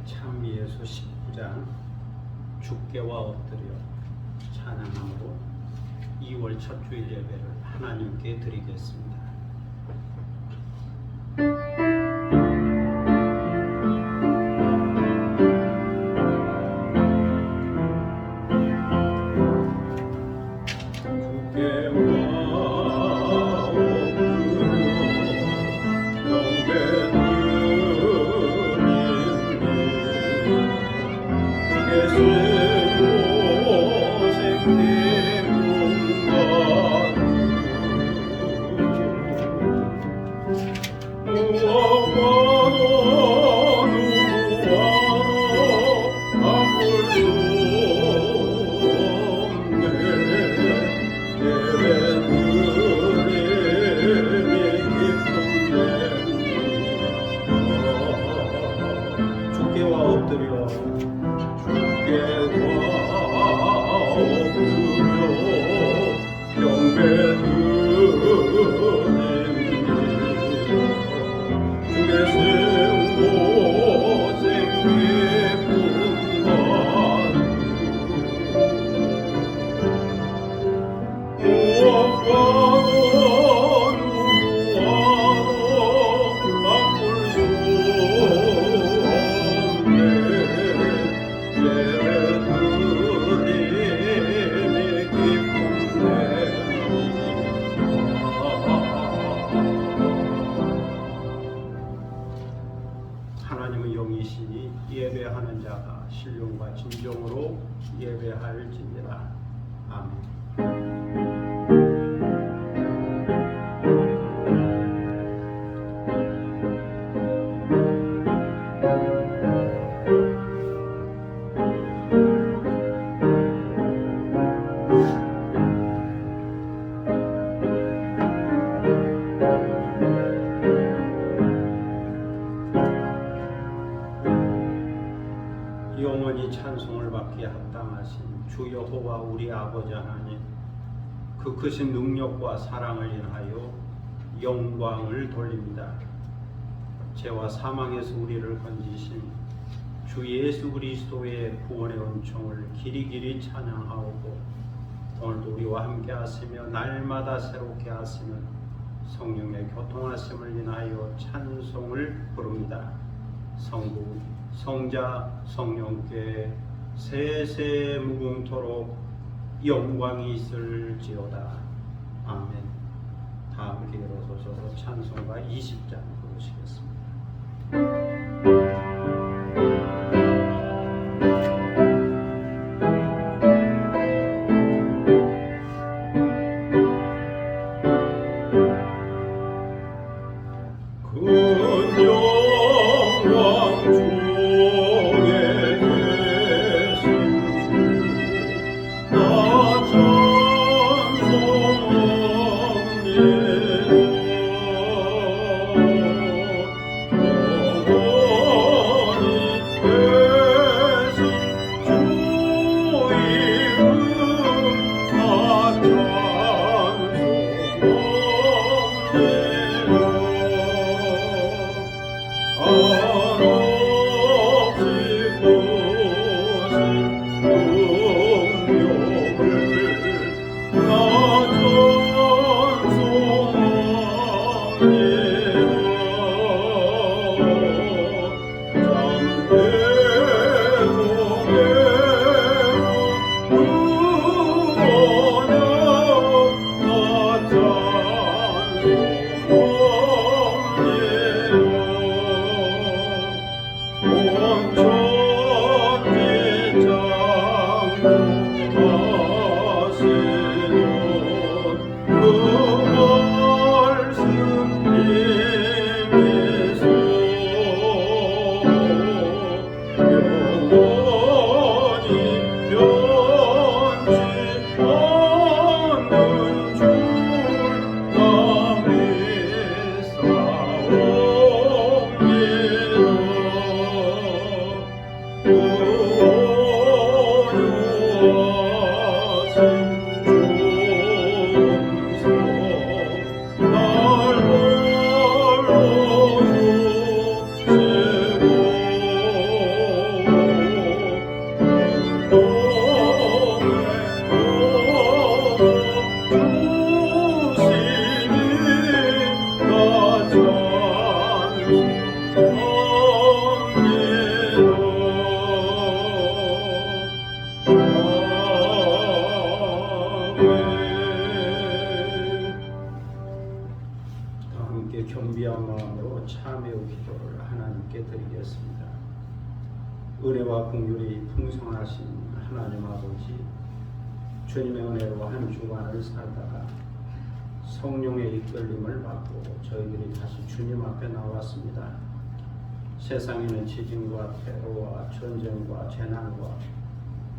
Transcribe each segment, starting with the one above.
참미예수 19장 주께와 엎드려 찬양함으로 2월 첫 주일 예배를 하나님께 드리겠습니다. 하나님은 영이시니 예배하는 자가 신령과 진정으로 예배할지니라. 아멘. 영원히 찬송을 받기에 합당하신 주 여호와 우리 아버지 하나님, 그 크신 능력과 사랑을 인하여 영광을 돌립니다. 죄와 사망에서 우리를 건지신 주 예수 그리스도의 구원의 은총을 길이길이 찬양하오고, 오늘도 우리와 함께 하시며 날마다 새롭게 하시는 성령의 교통하심을 인하여 찬송을 부릅니다. 성부, 성자, 성령께 세세 무궁토록 영광이 있을지어다. 아멘. 다 함께 일어서셔서 찬송가 20장 부르시겠습니다. 영원히 하나님께 드리겠습니다. 은혜와 긍휼이 풍성하신 하나님 아버지, 주님의 은혜로 한 주간을 살다가 성령의 이끌림을 받고 저희들이 다시 주님 앞에 나왔습니다. 세상에는 지진과 테러와 전쟁과 재난과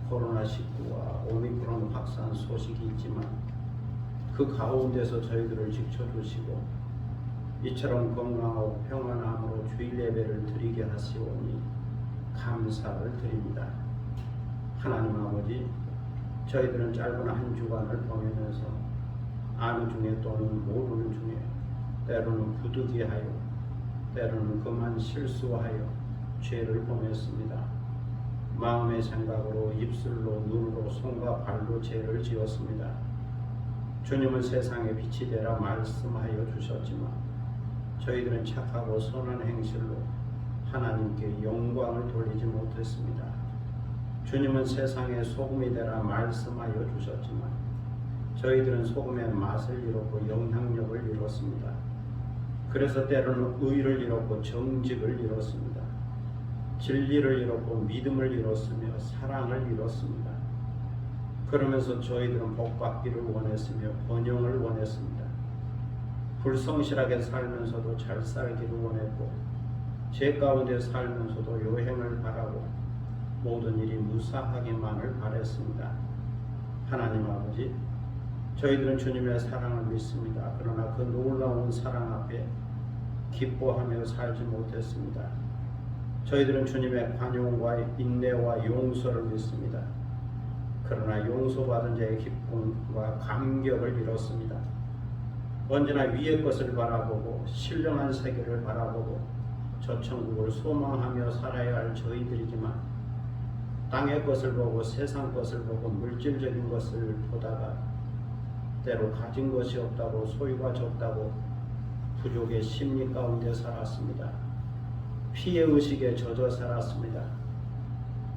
코로나19와 오미크론 확산 소식이 있지만 그 가운데서 저희들을 지켜주시고 이처럼 건강하고 평안함으로 주일 예배를 드리게 하시오니 감사를 드립니다. 하나님 아버지, 저희들은 짧은 한 주간을 보내면서 아는 중에 또는 모르는 중에 때로는 부득이하여 때로는 그만 실수하여 죄를 범했습니다. 마음의 생각으로 입술로 눈으로 손과 발로 죄를 지었습니다. 주님은 세상의 빛이 되라 말씀하여 주셨지만 저희들은 착하고 선한 행실로 하나님께 영광을 돌리지 못했습니다. 주님은 세상의 소금이 되라 말씀하여 주셨지만 저희들은 소금의 맛을 잃었고 영향력을 잃었습니다. 그래서 때로는 의를 잃었고 정직을 잃었습니다. 진리를 잃었고 믿음을 잃었으며 사랑을 잃었습니다. 그러면서 저희들은 복받기를 원했으며 번영을 원했습니다. 불성실하게 살면서도 잘 살기를 원했고 죄 가운데 살면서도 요행을 바라고 모든 일이 무사하기만을 바랬습니다. 하나님 아버지, 저희들은 주님의 사랑을 믿습니다. 그러나 그 놀라운 사랑 앞에 기뻐하며 살지 못했습니다. 저희들은 주님의 관용과 인내와 용서를 믿습니다. 그러나 용서받은 자의 기쁨과 감격을 잃었습니다. 언제나 위의 것을 바라보고 신령한 세계를 바라보고 저 천국을 소망하며 살아야 할 저희들이지만 땅의 것을 보고 세상 것을 보고 물질적인 것을 보다가 때로 가진 것이 없다고 소유가 적다고 부족의 심리 가운데 살았습니다. 피해의식에 젖어 살았습니다.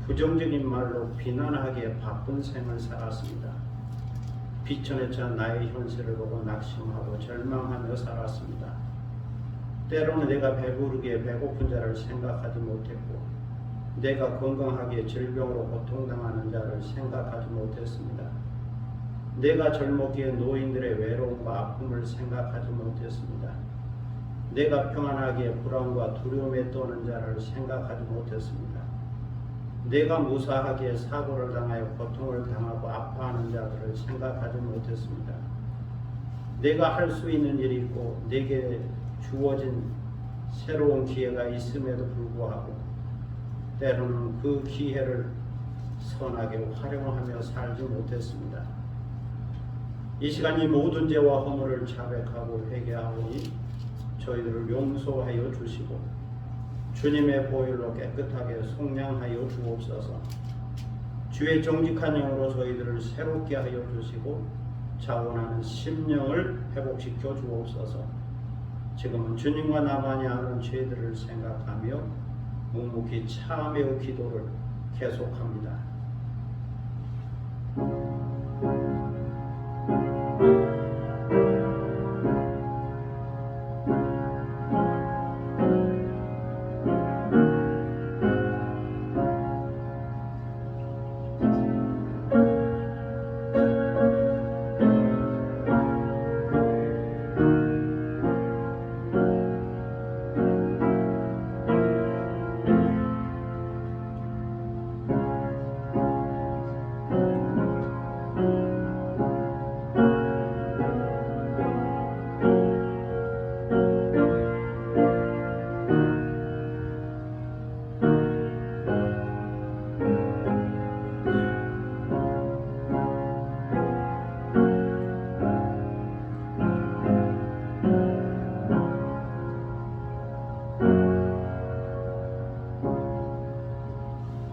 부정적인 말로 비난하기에 바쁜 생을 살았습니다. 비천에 찬 나의 현실을 보고 낙심하고 절망하며 살았습니다. 때로는 내가 배부르기에 배고픈 자를 생각하지 못했고 내가 건강하기에 질병으로 고통당하는 자를 생각하지 못했습니다. 내가 젊었기에 노인들의 외로움과 아픔을 생각하지 못했습니다. 내가 평안하기에 불안과 두려움에 떠는 자를 생각하지 못했습니다. 내가 무사하기에 사고를 당하여 고통을 당하고 아파하는 자들을 생각하지 못했습니다. 내가 할 수 있는 일이 있고 내게 주어진 새로운 기회가 있음에도 불구하고 때로는 그 기회를 선하게 활용하며 살지 못했습니다. 이 시간 이 모든 죄와 허물을 자백하고 회개하오니 저희들을 용서하여 주시고 주님의 보혈로 깨끗하게 속량하여 주옵소서. 주의 정직한 영으로 저희들을 새롭게 하여 주시고 자원하는 심령을 회복시켜 주옵소서. 지금은 주님과 나만이 아는 죄들을 생각하며 묵묵히 참회의 기도를 계속합니다.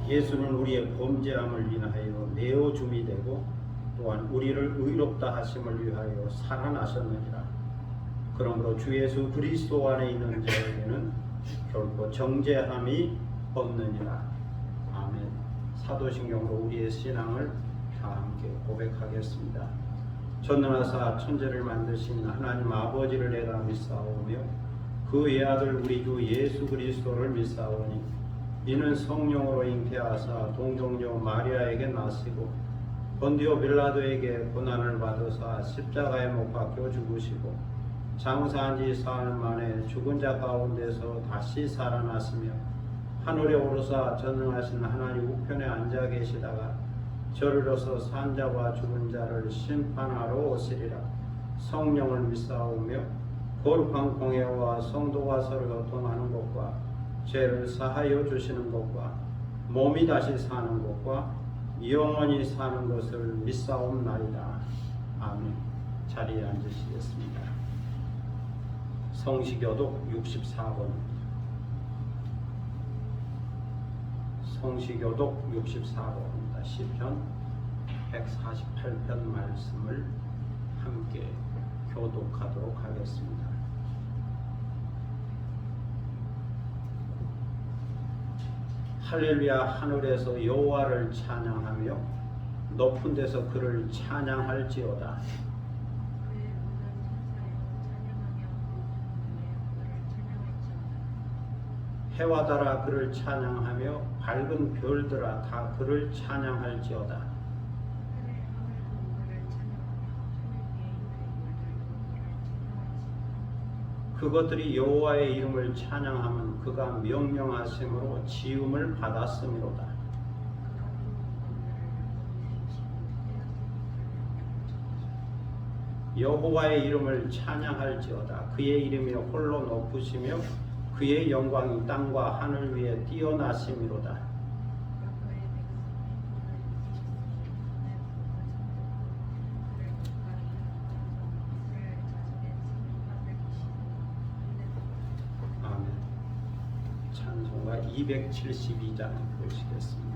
예수는 우리의 범죄함을 인하여 내어줌이 되고 또한 우리를 의롭다 하심을 위하여 살아나셨느니라. 그러므로 주 예수 그리스도 안에 있는 자에게는 결코 정죄함이 없느니라. 아멘. 사도신경으로 우리의 신앙을 다 함께 전능하사 천지를 만드신 하나님 아버지를 내가 믿사오며 그 외아들 우리 주 예수 그리스도를 믿사오니 이는 성령으로 잉태하사 동정녀 마리아에게 나시고 본디오 빌라도에게 고난을 받으사 십자가에 못 박혀 죽으시고 장사한 지 사흘 만에 죽은 자 가운데서 다시 살아났으며 하늘에 오르사 전능하신 하나님 우편에 앉아 계시다가 저리로서 산자와 죽은 자를 심판하러 오시리라. 성령을 믿사오며 거룩한 공예와 성도와 서로 교통하는 것과 죄를 사하여 주시는 것과 몸이 다시 사는 것과 영원히 사는 것을 믿사옵나이다. 아멘. 자리에 앉으시겠습니다. 성시교독 64번입니다. 성시교독 64번입니다. 시편 148편 말씀을 함께 교독하도록 하겠습니다. 할렐루야. 하늘에서 여호와를 찬양하며 높은 데서 그를 찬양할지어다. 해와 달아 그를 찬양하며 밝은 별들아 다 그를 찬양할지어다. 그것들이 여호와의 이름을 찬양하면 그가 명령하심으로 지음을 받았음이로다. 여호와의 이름을 찬양할지어다. 그의 이름이 홀로 높으시며 그의 영광이 땅과 하늘 위에 뛰어나심이로다. 아멘. 찬송가 272장 보시겠습니다.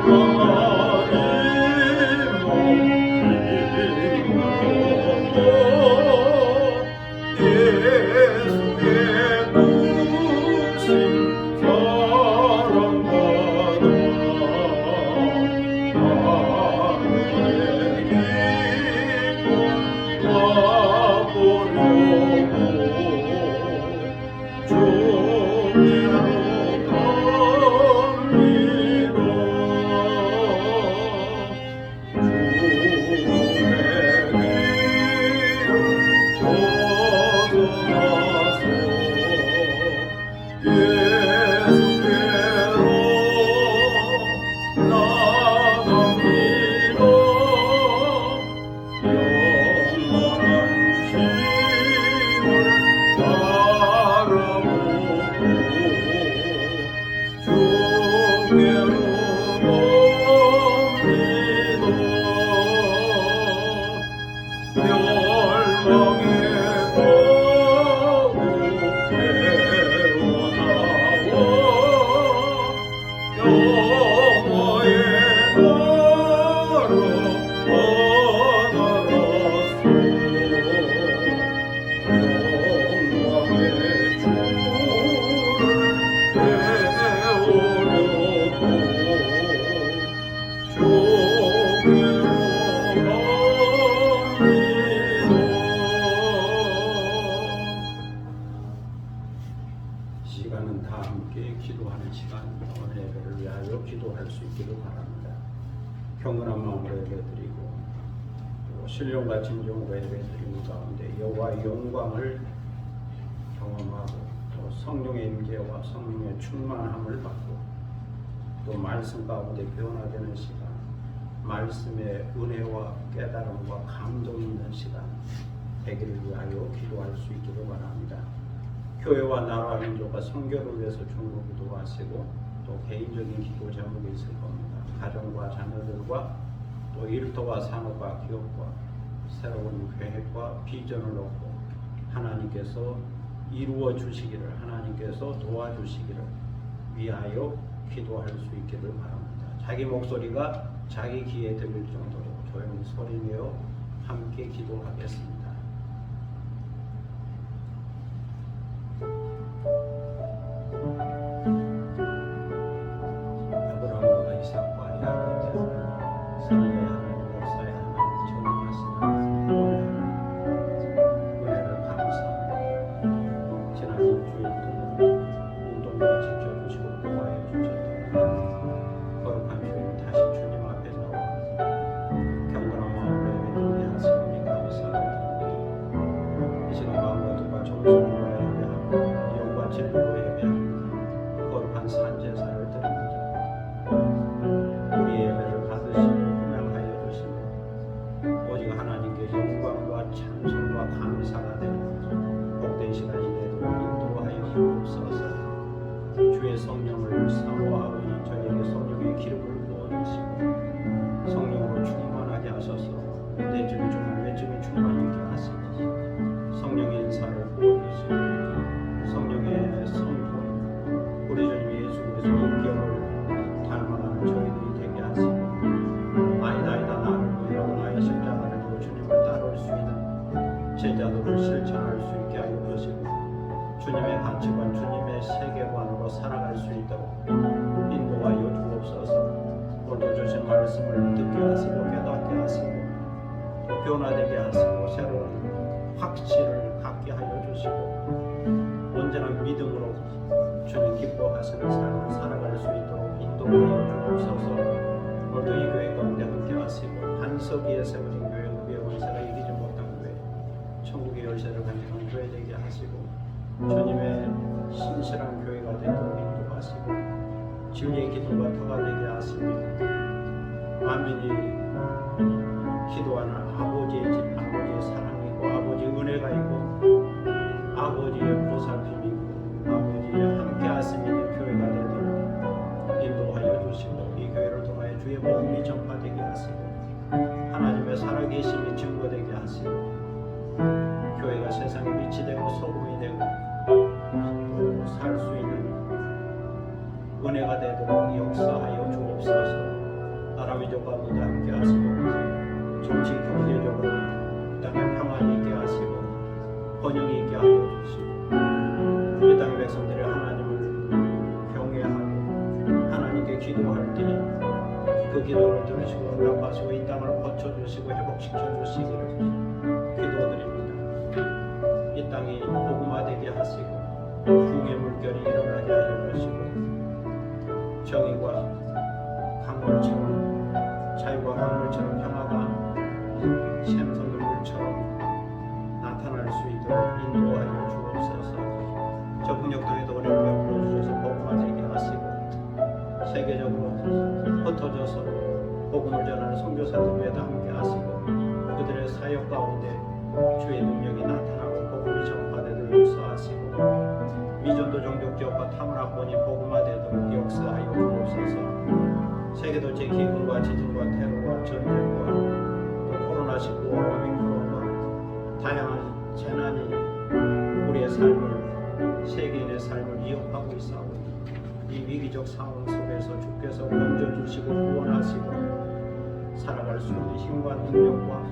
즐거운 시간은 다 함께 기도하는 시간, 오늘 예배를 위하여 기도할 수 있기를 바랍니다. 경건한 마음으로 예배드리고 또 신령과 진정으로 예배드리는 가운데 여호와의 영광을 경험하고 또 성령의 임재와 성령의 충만함을 받고 또 말씀 가운데 변화되는 시간, 말씀의 은혜와 깨달음과 감동이 있는 시간 되기를 위하여 기도할 수 있기를 바랍니다. 교회와 나라와 민족과 선교를 위해서 중보 기도하시고 또 개인적인 기도 제목이 있을 겁니다. 가정과 자녀들과 또 일터와 산업과 기업과 새로운 계획과 비전을 놓고 하나님께서 이루어 주시기를, 하나님께서 도와주시기를 위하여 기도할 수 있기를 바랍니다. 자기 목소리가 자기 귀에 들릴 정도로 조용히 소리내어 함께 기도하겠습니다. 아브라함과 이삭과 야곱의 삶의 하나님, 역사의 하나님, 전능하신 하나님, 은혜를 감사합니다. 지난 일주일 동안 운동을 지켜주시고 보호해 주셨던 거룩한 주님, 다시 주님 앞에 나와 경건한 마음으로 예배드리게 하시니 감사합니다. 이 시간 마음과 뜻과 정성으로 예배하고 영과 진리로 예배합니다. 거룩한 산제사를 드립니다. 우리 예배를 받으시고 훈명하여 주시고 오직 하나님께 영광과 찬송과 감사가 되는 복된 시간이 되도록 인도하여 주옵소서. 주의 성령을 사모하오니 저에게 성령의 기름을 부어주시고 성령으로 충만하게 하소서. 내적인 충만, 외적인 충만하게 하시고 성령의 인사를 부어주시고 성령의 선포, 우리 주님 예수 그리스도의 인격을 닮아가는 저희들이 되게 하시고 아니다 나를 위하여 나의 십자가를 지고 주님을 따를 수 있는 제자도를 실천할 수 있게 하여 주시고 주님의 가치관, 주님의 세계관으로 살아갈 수 있도록 인도하여 주옵소서. 오늘도 주신 말씀을 듣게 하시고 깨닫게 하시고 또 변화되게 하시고 새로운 확신을 갖게 하여 주시고 언제나 믿음으로 주님 기뻐하시는 삶을 살아갈 수 있도록 인도하여 주옵소서. 오늘도 이 교회 가운데 함께 하시고 반석 위에 세워진 교회, 우리의 원세가 이기지 못한 교회, 천국의 열쇠를 가지는 교회 되게 하시고 주님의 신실한 교회가 되도록 인도하시고 진리의 기도가 터가 되게 하시고 만민이 기도하는 아버지의 집, 아버지의 사랑이 있고 아버지의 은혜가 있고 아버지의 보살핌이 있고 아버지의 함께 하심이 있는 교회가 되도록 인도하여 주시고 이 교회를 통하여 주의 복음이 전파되게 하시고 하나님의 살아계심이 증거되게 하시고 교회가 세상에 빛이 되고 소금이 되고 살 수 있는 은혜가 되도록 역사하여 주옵소서. 나라 민족 가운데 함께 하시고 정치 경제적으로 땅에 평안이 있게 하시고 번영이 있게 하여 주시고 이 땅의 백성들이 하나님을 경외하고 하나님께 기도할 때 그 기도를 들으시고 응답하시고 이 땅을 고쳐주시고 회복시켜주시기를 기도드립니다. 이 땅이 복음화되게 하시고 궁의 물결이 일어나게 하여 주시고 정의가 강물처럼 자유가 강물처럼 평화가 샘솟는 물처럼 나타날 수 있도록 인도하여 주옵소서. 저 분역도에도 은혜를 베풀어 주셔서 복음화되게 하시고 세계적으로 흩어져서 복음을 전하는 선교사들 위에도 함께 하시고 그들의 사역 가운데 주의 능력이 나타나고 복음이 전파되도록 역사하시고 미전도 종족 지역과 타문화권이 복음화되도록 역사하여 주옵소서. 세계도체 기근과 지진과 테러와 전쟁과 또 코로나19와 오미크론과 다양한 재난이 우리의 삶을, 세계인의 삶을 위협하고 있사오니 이 위기적 상황 속에서 주께서 건져주시고 구원하시고 살아갈 수 있는 힘과 능력과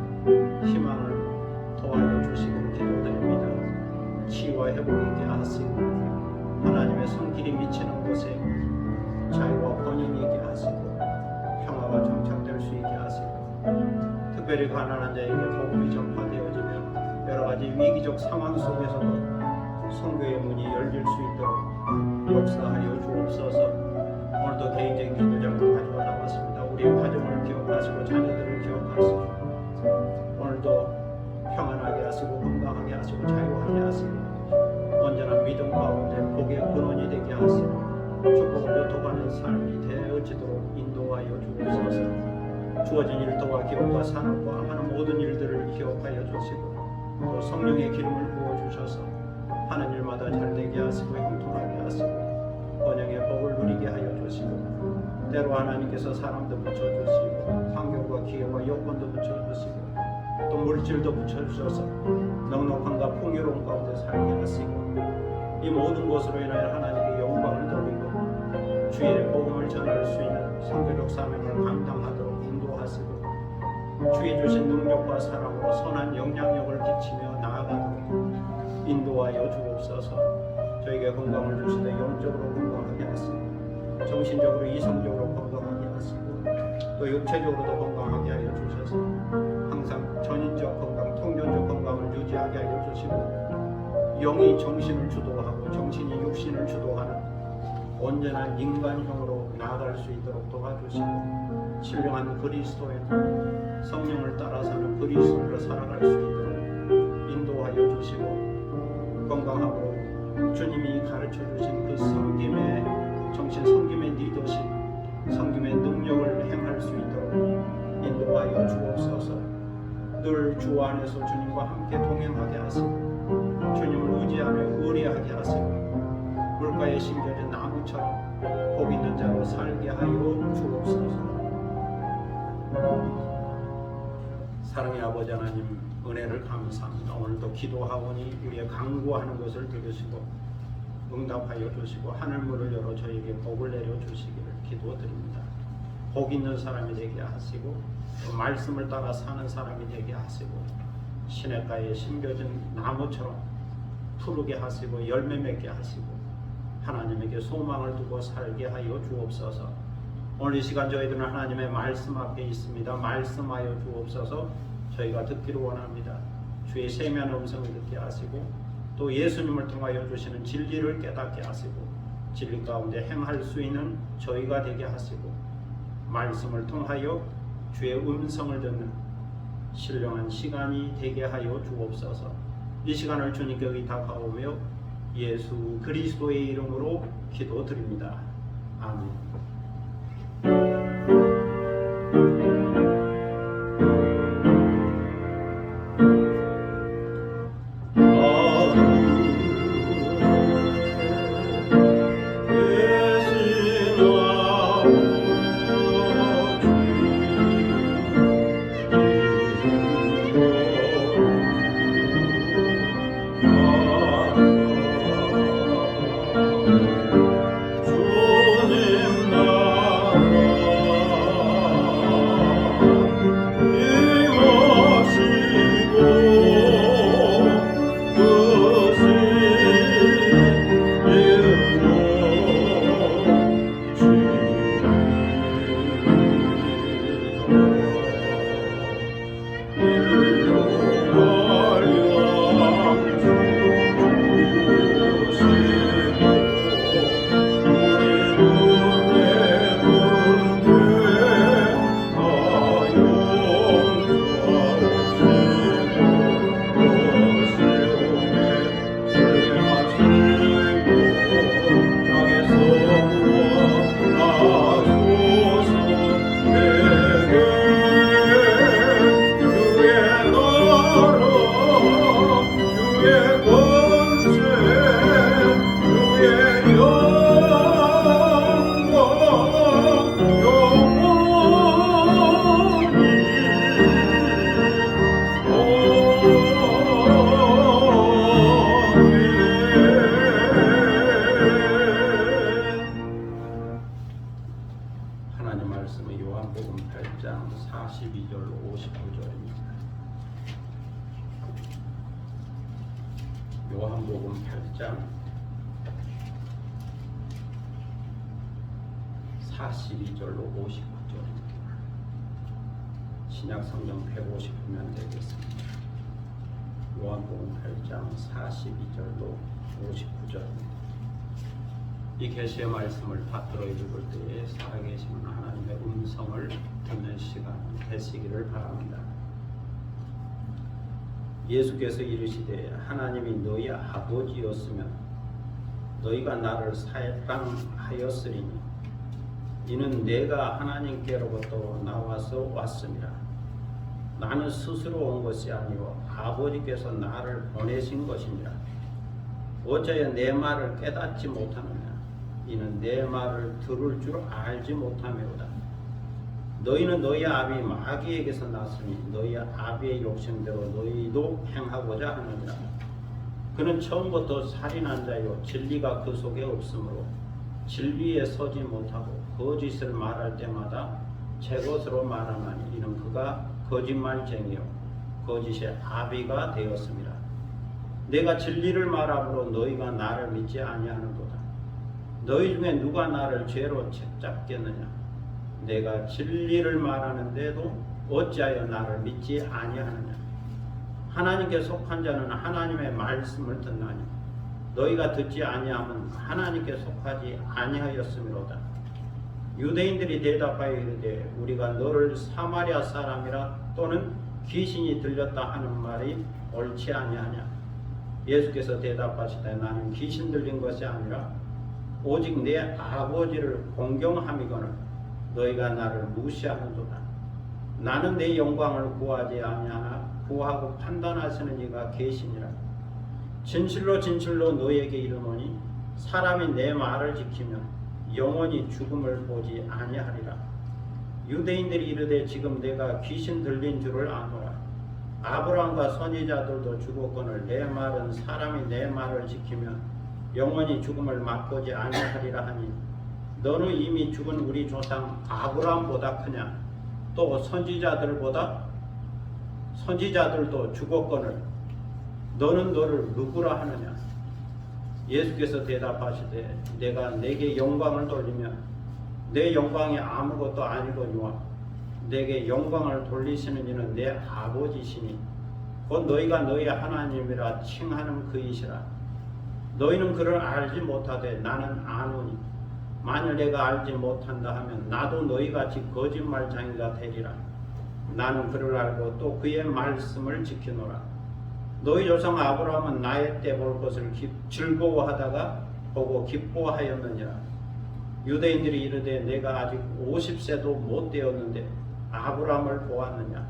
희망을 도와줘 주시고 기도드립니다. 치유와 회복이 있게 하시고 하나님의 손길이 미치는 곳에 자유와 번영이 있게 하시고 평화가 정착될 수 있게 하시고 특별히 가난한 자에게 복음이 전파되어지며 여러 가지 위기적 상황 속에서도 선교의 문이 열릴 수 있도록 역사하여 주옵소서. 오늘도 개인적인 기도장을 가지고 나왔습니다. 우리의 가정을 기억하시고 자녀들을 기억하시고 오늘도 평안하게 하시고 건강하게 하시고 자유하게 하시고 언제나 믿음 가운데 복의 근원이 되게 하시고 축복을 요토하는 삶이 되어지도록 인도하여 주옵소서. 주어진 일터와 기업과 산업과 하는 모든 일들을 기억하여 주시고 또 성령의 기름을 부어주셔서 하는 일마다 잘되게 하시고 형통하게 하시고 번영의 복을 누리게 하여 주시고 때로 하나님께서 사람도 붙여주시고 환경과 기회와 여건도 붙여주시고 또 물질도 붙여주셔서 넉넉함과 풍요로움 가운데 살게 하시고 이 모든 것으로 인하여 하나님께 영광을 돌리고 주의 복음을 전할 수 있는 선교적 사명을 감당하도록 인도하시고 주의 주신 능력과 사랑으로 선한 영향력을 끼치며 나아가도록 인도하여 주옵소서. 저에게 건강을 주시되 영적으로 건강하게 하시고 정신적으로 이성적으로 건강하게 하시고 또 육체적으로도 건강하게 하여 주셔서 항상 전인적 건강, 통전적 건강을 유지하게 하여 주시고 영이 정신을 주도하고 정신이 육신을 주도하는 온전한 인간형으로 나아갈 수 있도록 도와주시고 신령한 그리스도인 성령을 따라 사는 그리스도인으로 살아갈 수 있도록 인도하여 주시고 건강하고 주님이 가르쳐 주신 그 섬김의 정신, 섬김의 리더십, 섬김의 능력을 행할 수 있도록 인도하여 주옵소서. 늘 주 안에서 주님과 함께 동행하게 하시고 주님을 의지하며 의뢰하게 하시고 물가에 심겨진 나무처럼 복 있는 자로 살게 하여 주옵소서. 사랑의 아버지 하나님 은혜를 감사합니다. 오늘도 기도하오니 우리의 간구하는 것을 들으시고 응답하여 주시고 하늘문을 열어 저에게 복을 내려 주시기를 기도드립니다. 복 있는 사람이 되게 하시고 또 말씀을 따라 사는 사람이 되게 하시고 시냇가에 심겨진 나무처럼 푸르게 하시고 열매 맺게 하시고 하나님에게 소망을 두고 살게 하여 주옵소서. 오늘 이 시간 저희들은 하나님의 말씀 앞에 있습니다. 말씀하여 주옵소서. 저희가 듣기를 원합니다. 주의 세미한 음성을 듣게 하시고 또 예수님을 통하여 주시는 진리를 깨닫게 하시고 진리 가운데 행할 수 있는 저희가 되게 하시고 말씀을 통하여 주의 음성을 듣는 신령한 시간이 되게 하여 주옵소서. 이 시간을 주님께 의탁하오며 예수 그리스도의 이름으로 기도드립니다. 아멘. 요한복음 8장 42절로 59절입니다. 요한복음 8장 42절로 59절입니다. 신약 성경 150면 되겠습니다. 요한복음 8장 42절로 59절입니다. 이 계시의 말씀을 받들어 읽을 때에 살아계시는 하나님의 음성을 듣는 시간 되시기를 바랍니다. 예수께서 이르시되 하나님이 너희 아버지였으면 너희가 나를 사랑하였으리니 이는 내가 하나님께로부터 나와서 왔습니다. 나는 스스로 온 것이 아니오 아버지께서 나를 보내신 것이니라. 어찌하여 내 말을 깨닫지 못하느냐? 이는 내 말을 들을 줄 알지 못하며오다. 너희는 너희 아비 마귀에게서 났으니 너희 아비의 욕심대로 너희도 행하고자 하느니라. 그는 처음부터 살인한 자요 진리가 그 속에 없으므로 진리에 서지 못하고 거짓을 말할 때마다 제 것으로 말하나니 이는 그가 거짓말쟁이요 거짓의 아비가 되었습니다. 내가 진리를 말함으로 너희가 나를 믿지 아니하는도다. 너희 중에 누가 나를 죄로 책잡겠느냐? 내가 진리를 말하는데도 어찌하여 나를 믿지 아니하느냐? 하나님께 속한 자는 하나님의 말씀을 듣나니 너희가 듣지 아니하면 하나님께 속하지 아니하였음이로다. 유대인들이 대답하여 이르되 우리가 너를 사마리아 사람이라 또는 귀신이 들렸다 하는 말이 옳지 아니하냐? 예수께서 대답하시되 나는 귀신 들린 것이 아니라 오직 내 아버지를 공경함이거늘 너희가 나를 무시하는도다. 나는 내 영광을 구하지 아니하나 구하고 판단하시는 이가 계시니라. 진실로 진실로 너희에게 이르노니 사람이 내 말을 지키면 영원히 죽음을 보지 아니하리라. 유대인들이 이르되 지금 내가 귀신 들린 줄을 아노라. 아브라함과 선지자들도 죽었거늘 내 말은 사람이 내 말을 지키면 영원히 죽음을 맛보지 아니하리라 하니 너는 이미 죽은 우리 조상 아브라함보다 크냐? 또 선지자들도 죽었거늘 너는 너를 누구라 하느냐? 예수께서 대답하시되 내가 내게 영광을 돌리면 내 영광이 아무것도 아니거니와 내게 영광을 돌리시는 이는 내 아버지시니 곧 너희가 너희 하나님이라 칭하는 그이시라. 너희는 그를 알지 못하되 나는 아노니 만일 내가 알지 못한다 하면 나도 너희같이 거짓말쟁이가 되리라. 나는 그를 알고 또 그의 말씀을 지키노라. 너희 조상 아브라함은 나의 때 볼 것을 즐거워하다가 보고 기뻐하였느니라. 유대인들이 이르되 내가 아직 50세도 못 되었는데 아브라함을 보았느냐?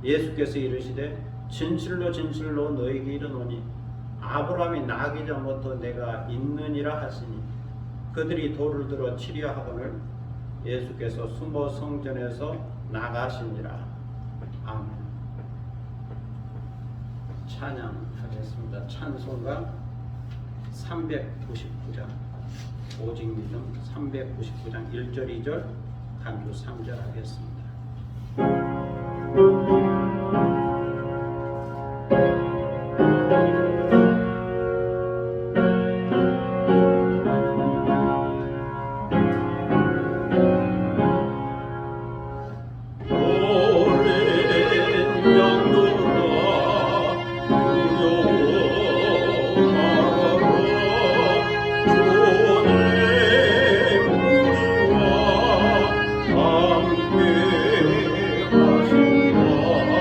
예수께서 이르시되 진실로 진실로 너희에게 이르노니 아브라함이 나기 전부터 내가 있느니라 하시니 그들이 돌을 들어 치려 하거늘 예수께서 숨어 성전에서 나가시니라. 아멘. 찬양하겠습니다. 찬송가 399장 오직 믿음 399장 1절 2절 간주 3절 하겠습니다. 함께 하시라.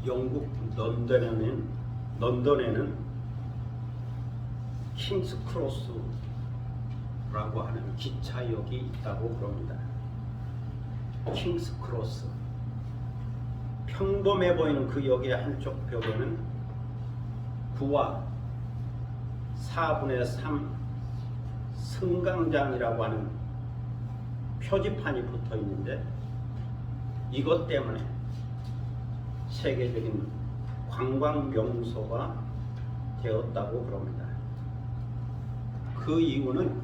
영국 런던에는 킹스 크로스라고 하는 기차역이 있다고 그럽니다. 킹스 크로스. 평범해 보이는 그 역의 한쪽 벽에는 9와 4분의 3 승강장이라고 하는 표지판이 붙어 있는데, 이것 때문에 세계적인 관광 명소가 되었다고 그럽니다. 그 이유는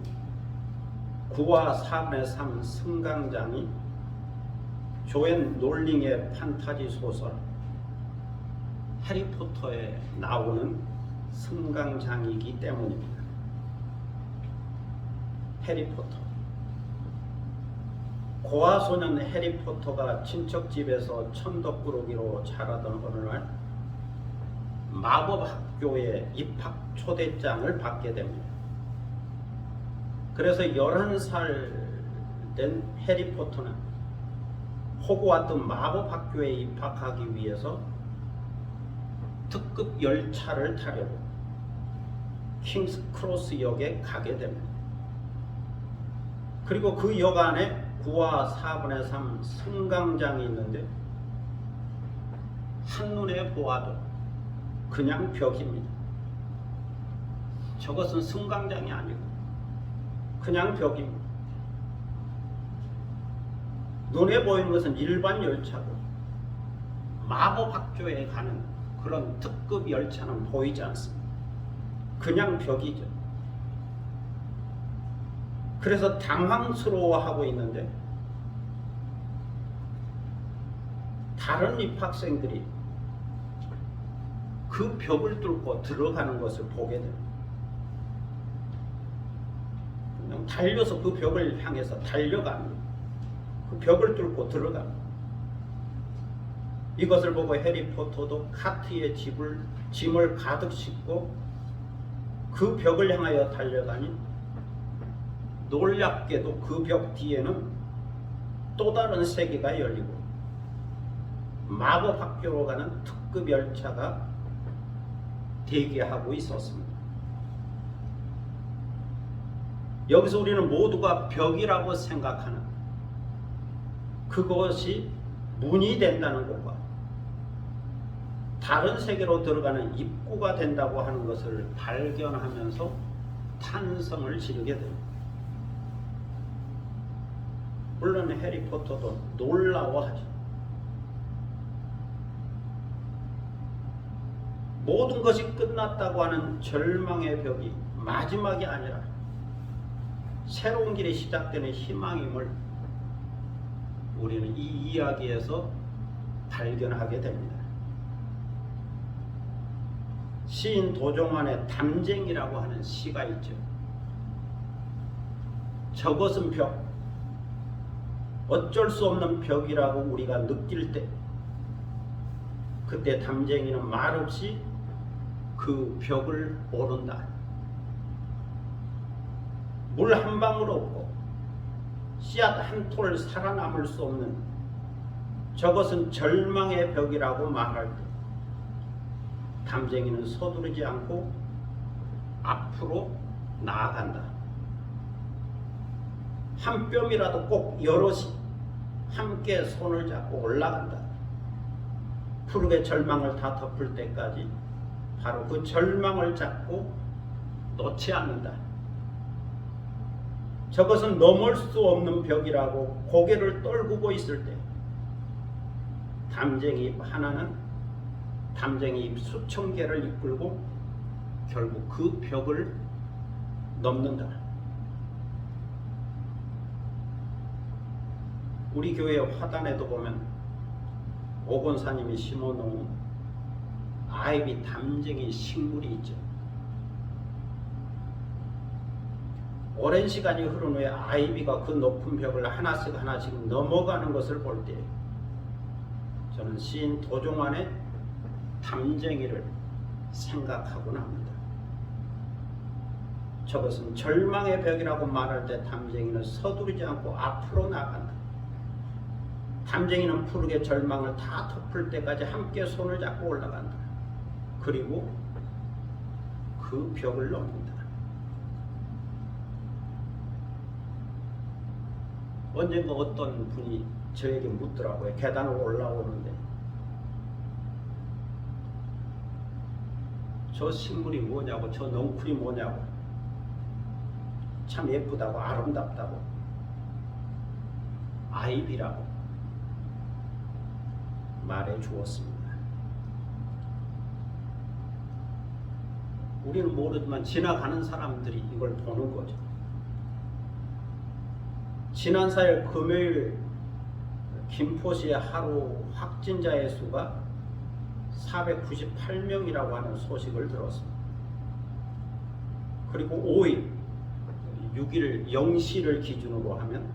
9와 4분의 3 승강장이 조앤 롤링의 판타지 소설 해리포터에 나오는 승강장이기 때문입니다. 해리포터. 고아소년 해리포터가 친척집에서 천덕꾸러기로 자라던 어느 날 마법학교에 입학 초대장을 받게 됩니다. 그래서 11살 된 해리포터는 호그와트 마법학교에 입학하기 위해서 특급 열차를 타려고 킹스 크로스 역에 가게 됩니다. 그리고 그 역 안에 9와 4분의 3 승강장이 있는데, 한눈에 보아도 그냥 벽입니다. 저것은 승강장이 아니고 그냥 벽입니다. 눈에 보이는 것은 일반 열차고 마법학교에 가는 그런 특급 열차는 보이지 않습니다. 그냥 벽이죠. 그래서 당황스러워하고 있는데, 다른 입학생들이 그 벽을 뚫고 들어가는 것을 보게 됩니다. 그냥 달려서 그 벽을 향해서 달려갑니다. 그 벽을 뚫고 들어갑니다. 이것을 보고 해리포터도 카트에 짐을 가득 싣고 그 벽을 향하여 달려가니, 놀랍게도 그 벽 뒤에는 또 다른 세계가 열리고 마법학교로 가는 특급 열차가 대기하고 있었습니다. 여기서 우리는 모두가 벽이라고 생각하는 그것이 문이 된다는 것과 다른 세계로 들어가는 입구가 된다고 하는 것을 발견하면서 탄성을 지르게 됩니다. 물론 해리포터도 놀라워하죠. 모든 것이 끝났다고 하는 절망의 벽이 마지막이 아니라 새로운 길이 시작되는 희망임을 우리는 이 이야기에서 발견하게 됩니다. 시인 도종환의 담쟁이라고 하는 시가 있죠. 저것은 벽, 어쩔 수 없는 벽이라고 우리가 느낄 때, 그때 담쟁이는 말없이 그 벽을 오른다. 물 한 방울 없고 씨앗 한 톨 살아남을 수 없는 저것은 절망의 벽이라고 말할 때 담쟁이는 서두르지 않고 앞으로 나아간다. 한 뼘이라도 꼭 여럿이 함께 손을 잡고 올라간다. 푸르게 절망을 다 덮을 때까지 바로 그 절망을 잡고 놓지 않는다. 저것은 넘을 수 없는 벽이라고 고개를 떨구고 있을 때 담쟁이 하나는 담쟁이 수천 개를 이끌고 결국 그 벽을 넘는다. 우리 교회 화단에도 보면 오건사님이 심어놓은 아이비 담쟁이 식물이 있죠. 오랜 시간이 흐른 후에 아이비가 그 높은 벽을 하나씩 넘어가는 것을 볼 때 저는 시인 도종환의 담쟁이를 생각하곤 합니다. 저것은 절망의 벽이라고 말할 때 담쟁이는 서두르지 않고 앞으로 나간다. 담쟁이는 푸르게 절망을 다 덮을 때까지 함께 손을 잡고 올라간다. 그리고 그 벽을 넘는다. 언젠가 어떤 분이 저에게 묻더라고요. 계단을 올라오는데 저 식물이 뭐냐고, 저 넝쿨이 뭐냐고, 참 예쁘다고, 아름답다고, 아이비라고 말해 주었습니다. 우리는 모르지만 지나가는 사람들이 이걸 보는 거죠. 지난 4일 금요일 김포시의 하루 확진자의 수가 498명이라고 하는 소식을 들었습니다. 그리고 5일 6일 0시를 기준으로 하면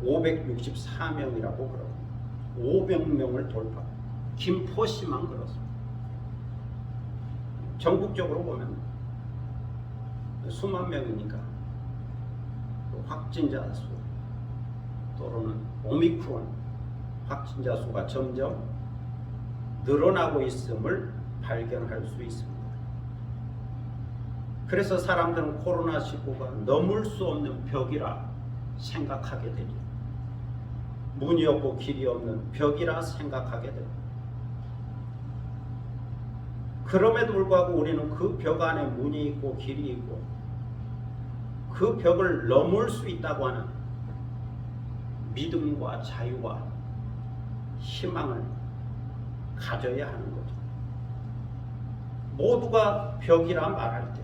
564명이라고 그럽니다. 500명을 돌파. 김포시만 그렇습니다. 전국적으로 보면 수만 명이니까 확진자 수 또는 오미크론 확진자 수가 점점 늘어나고 있음을 발견할 수 있습니다. 그래서 사람들은 코로나19가 넘을 수 없는 벽이라 생각하게 되죠. 문이 없고 길이 없는 벽이라 생각하게 됩니다. 그럼에도 불구하고 우리는 그 벽 안에 문이 있고 길이 있고 그 벽을 넘을 수 있다고 하는 믿음과 자유와 희망을 가져야 하는 거죠. 모두가 벽이라 말할 때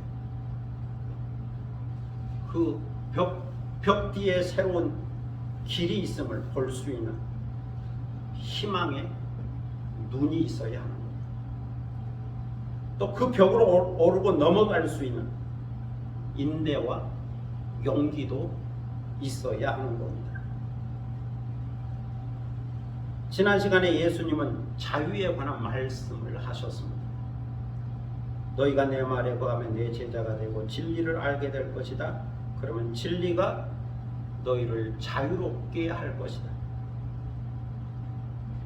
그 벽 뒤에 새로운 길이 있음을 볼 수 있는 희망의 눈이 있어야 하는 거죠. 또 그 벽으로 오르고 넘어갈 수 있는 인내와 용기도 있어야 하는 겁니다. 지난 시간에 예수님은 자유에 관한 말씀을 하셨습니다. 너희가 내 말에 거하면 내 제자가 되고 진리를 알게 될 것이다. 그러면 진리가 너희를 자유롭게 할 것이다.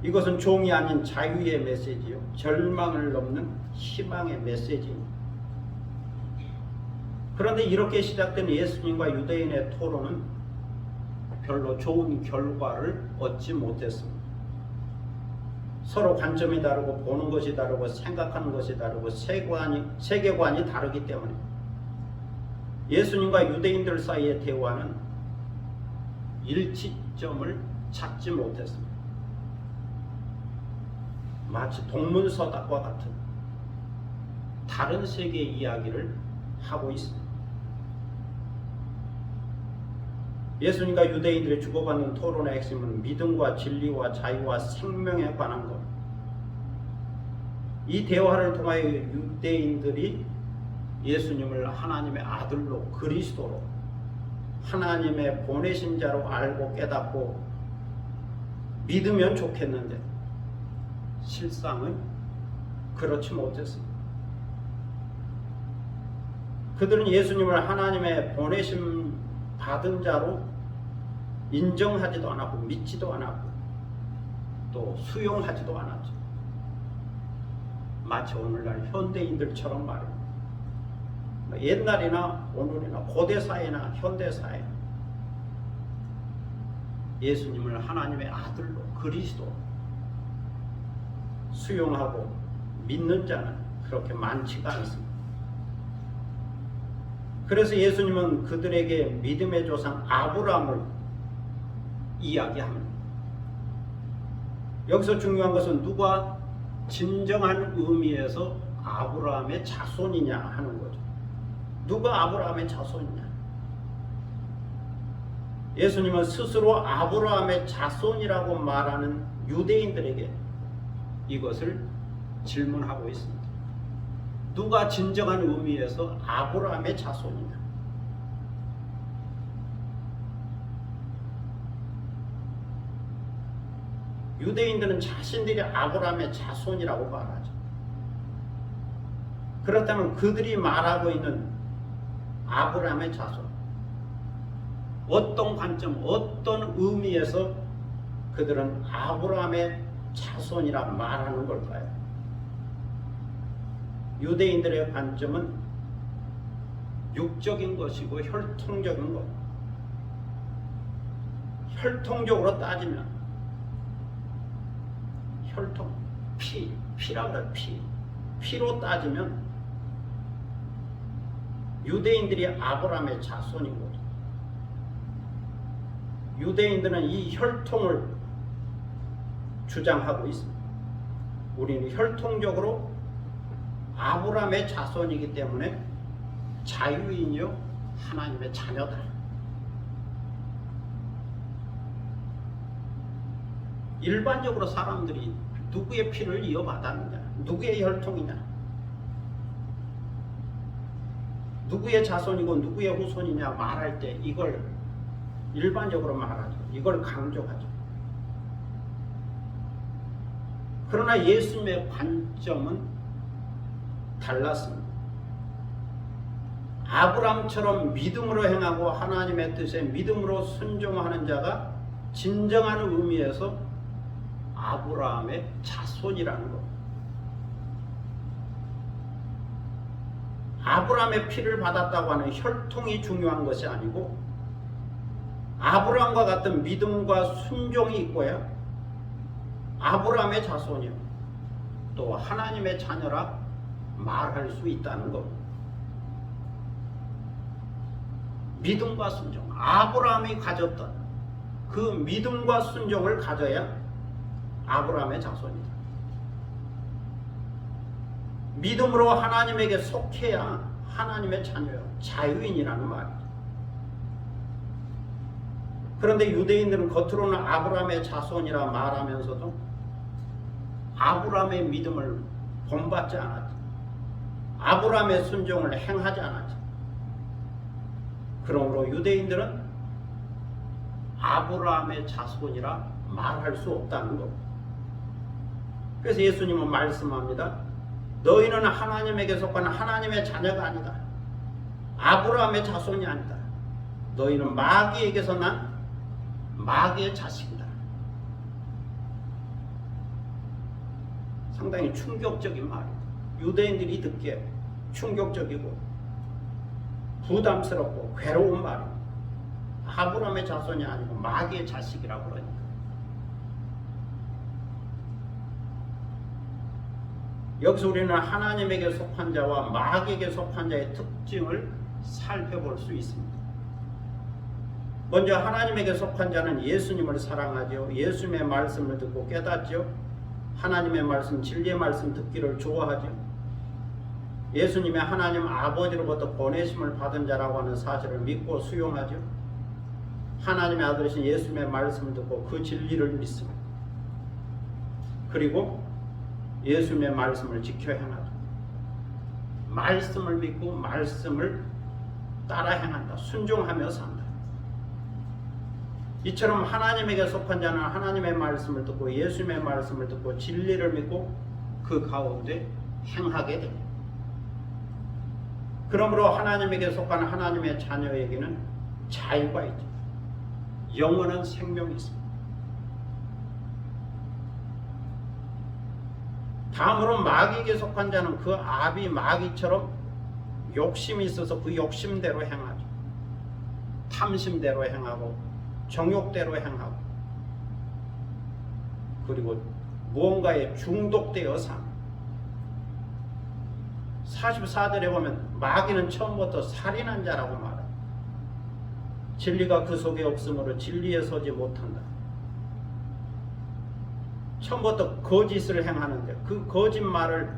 이것은 종이 아닌 자유의 메시지요, 절망을 넘는 희망의 메시지입니다. 그런데 이렇게 시작된 예수님과 유대인의 토론은 별로 좋은 결과를 얻지 못했습니다. 서로 관점이 다르고 보는 것이 다르고 생각하는 것이 다르고 세계관이 다르기 때문에 예수님과 유대인들 사이의 대화는 일치점을 찾지 못했습니다. 마치 동문서답과 같은 다른 세계의 이야기를 하고 있습니다. 예수님과 유대인들이 주고받는 토론의 핵심은 믿음과 진리와 자유와 생명에 관한 것. 이 대화를 통하여 유대인들이 예수님을 하나님의 아들로, 그리스도로, 하나님의 보내신 자로 알고 깨닫고 믿으면 좋겠는데 실상은 그렇지 못했습니다. 그들은 예수님을 하나님의 보내심 받은 자로 인정하지도 않았고 믿지도 않았고 또 수용하지도 않았죠. 마치 오늘날 현대인들처럼 말입니다. 옛날이나 오늘이나 고대사회나 현대사회 예수님을 하나님의 아들로 그리스도 수용하고 믿는 자는 그렇게 많지가 않습니다. 그래서 예수님은 그들에게 믿음의 조상 아브라함을 이야기합니다. 여기서 중요한 것은 누가 진정한 의미에서 아브라함의 자손이냐 하는 거죠. 누가 아브라함의 자손이냐? 예수님은 스스로 아브라함의 자손이라고 말하는 유대인들에게 이것을 질문하고 있습니다. 누가 진정한 의미에서 아브라함의 자손이냐? 유대인들은 자신들이 아브라함의 자손이라고 말하죠. 그렇다면 그들이 말하고 있는 아브라함의 자손, 어떤 관점, 어떤 의미에서 그들은 아브라함의 자손이라 말하는 걸까요? 유대인들의 관점은 육적인 것이고 혈통적인 것. 혈통적으로 따지면 혈통, 피라 그래, 피로 따지면 유대인들이 아브라함의 자손인 거죠. 유대인들은 이 혈통을 주장하고 있습니다. 우리는 혈통적으로 아브라함의 자손이기 때문에 자유인이요 하나님의 자녀다. 일반적으로 사람들이 누구의 피를 이어받았느냐, 누구의 혈통이냐, 누구의 자손이고 누구의 후손이냐 말할 때 이걸 일반적으로 말하죠. 이걸 강조하죠. 그러나 예수님의 관점은 달랐습니다. 아브라함처럼 믿음으로 행하고 하나님의 뜻에 믿음으로 순종하는 자가 진정한 의미에서 아브라함의 자손이라는 것. 아브라함의 피를 받았다고 하는 혈통이 중요한 것이 아니고 아브라함과 같은 믿음과 순종이 있고야 아브라함의 자손이요 또 하나님의 자녀라 말할 수 있다는 것. 믿음과 순종, 아브라함이 가졌던 그 믿음과 순종을 가져야 아브라함의 자손이다. 믿음으로 하나님에게 속해야 하나님의 자녀요, 자유인이라는 말이죠. 그런데 유대인들은 겉으로는 아브라함의 자손이라 말하면서도 아브라함의 믿음을 본받지 않았죠. 아브라함의 순종을 행하지 않았죠. 그러므로 유대인들은 아브라함의 자손이라 말할 수 없다는 것. 그래서 예수님은 말씀합니다. 너희는 하나님에게 속한 하나님의 자녀가 아니다. 아브라함의 자손이 아니다. 너희는 마귀에게서 난 마귀의 자식이다. 상당히 충격적인 말이다. 유대인들이 듣기에 충격적이고 부담스럽고 괴로운 말입니다. 아브라함의 자손이 아니고 마귀의 자식이라고 그러니까. 여기서 우리는 하나님에게 속한 자와 마귀에게 속한 자의 특징을 살펴볼 수 있습니다. 먼저 하나님에게 속한 자는 예수님을 사랑하죠. 예수님의 말씀을 듣고 깨닫죠. 하나님의 말씀, 진리의 말씀 듣기를 좋아하죠. 예수님의 하나님 아버지로부터 보내심을 받은 자라고 하는 사실을 믿고 수용하죠. 하나님의 아들이신 예수님의 말씀을 듣고 그 진리를 믿습니다. 그리고 예수님의 말씀을 지켜 행하다. 말씀을 믿고 말씀을 따라 행한다. 순종하며 산다. 이처럼 하나님에게 속한 자는 하나님의 말씀을 듣고 예수님의 말씀을 듣고 진리를 믿고 그 가운데 행하게 됩니다. 그러므로 하나님에게 속한 하나님의 자녀에게는 자유가 있죠. 영원한 생명이 있습니다. 다음으로 마귀에게 속한 자는 그 아비 마귀처럼 욕심이 있어서 그 욕심대로 행하죠. 탐심대로 행하고 정욕대로 행하고 그리고 무언가에 중독되어 삽니다. 44절에 보면 마귀는 처음부터 살인한 자라고 말합니다. 진리가 그 속에 없으므로 진리에 서지 못한다. 처음부터 거짓을 행하는데 그 거짓말을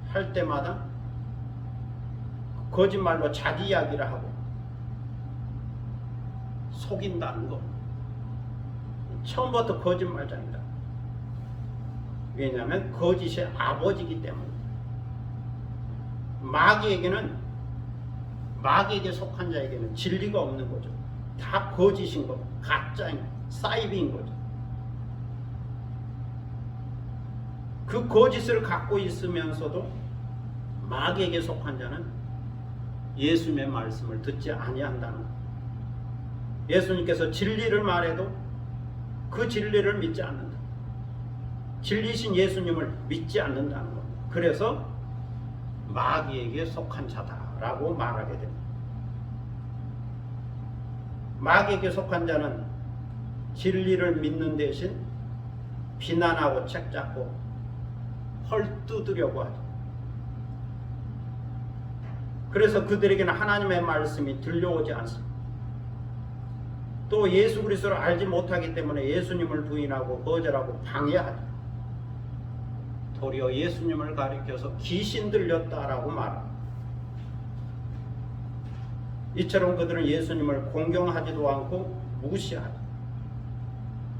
할 때마다 거짓말로 자기 이야기를 하고 속인다는 것. 처음부터 거짓말장이다. 왜냐하면 거짓의 아버지이기 때문에. 마귀에게 속한 자에게는 진리가 없는 거죠. 다 거짓인 거, 가짜인 거, 사이비인 거죠. 그 거짓을 갖고 있으면서도 마귀에게 속한 자는 예수님의 말씀을 듣지 아니한다는 것. 예수님께서 진리를 말해도 그 진리를 믿지 않는다. 진리신 예수님을 믿지 않는다는 것. 그래서 마귀에게 속한 자다라고 말하게 됩니다. 마귀에게 속한 자는 진리를 믿는 대신 비난하고 책잡고 헐뜯으려고 하죠. 그래서 그들에게는 하나님의 말씀이 들려오지 않습니다. 또 예수 그리스도를 알지 못하기 때문에 예수님을 부인하고 거절하고 방해하죠. 도리어 예수님을 가리켜서 귀신 들렸다라고 말합니다. 이처럼 그들은 예수님을 공경하지도 않고 무시하죠.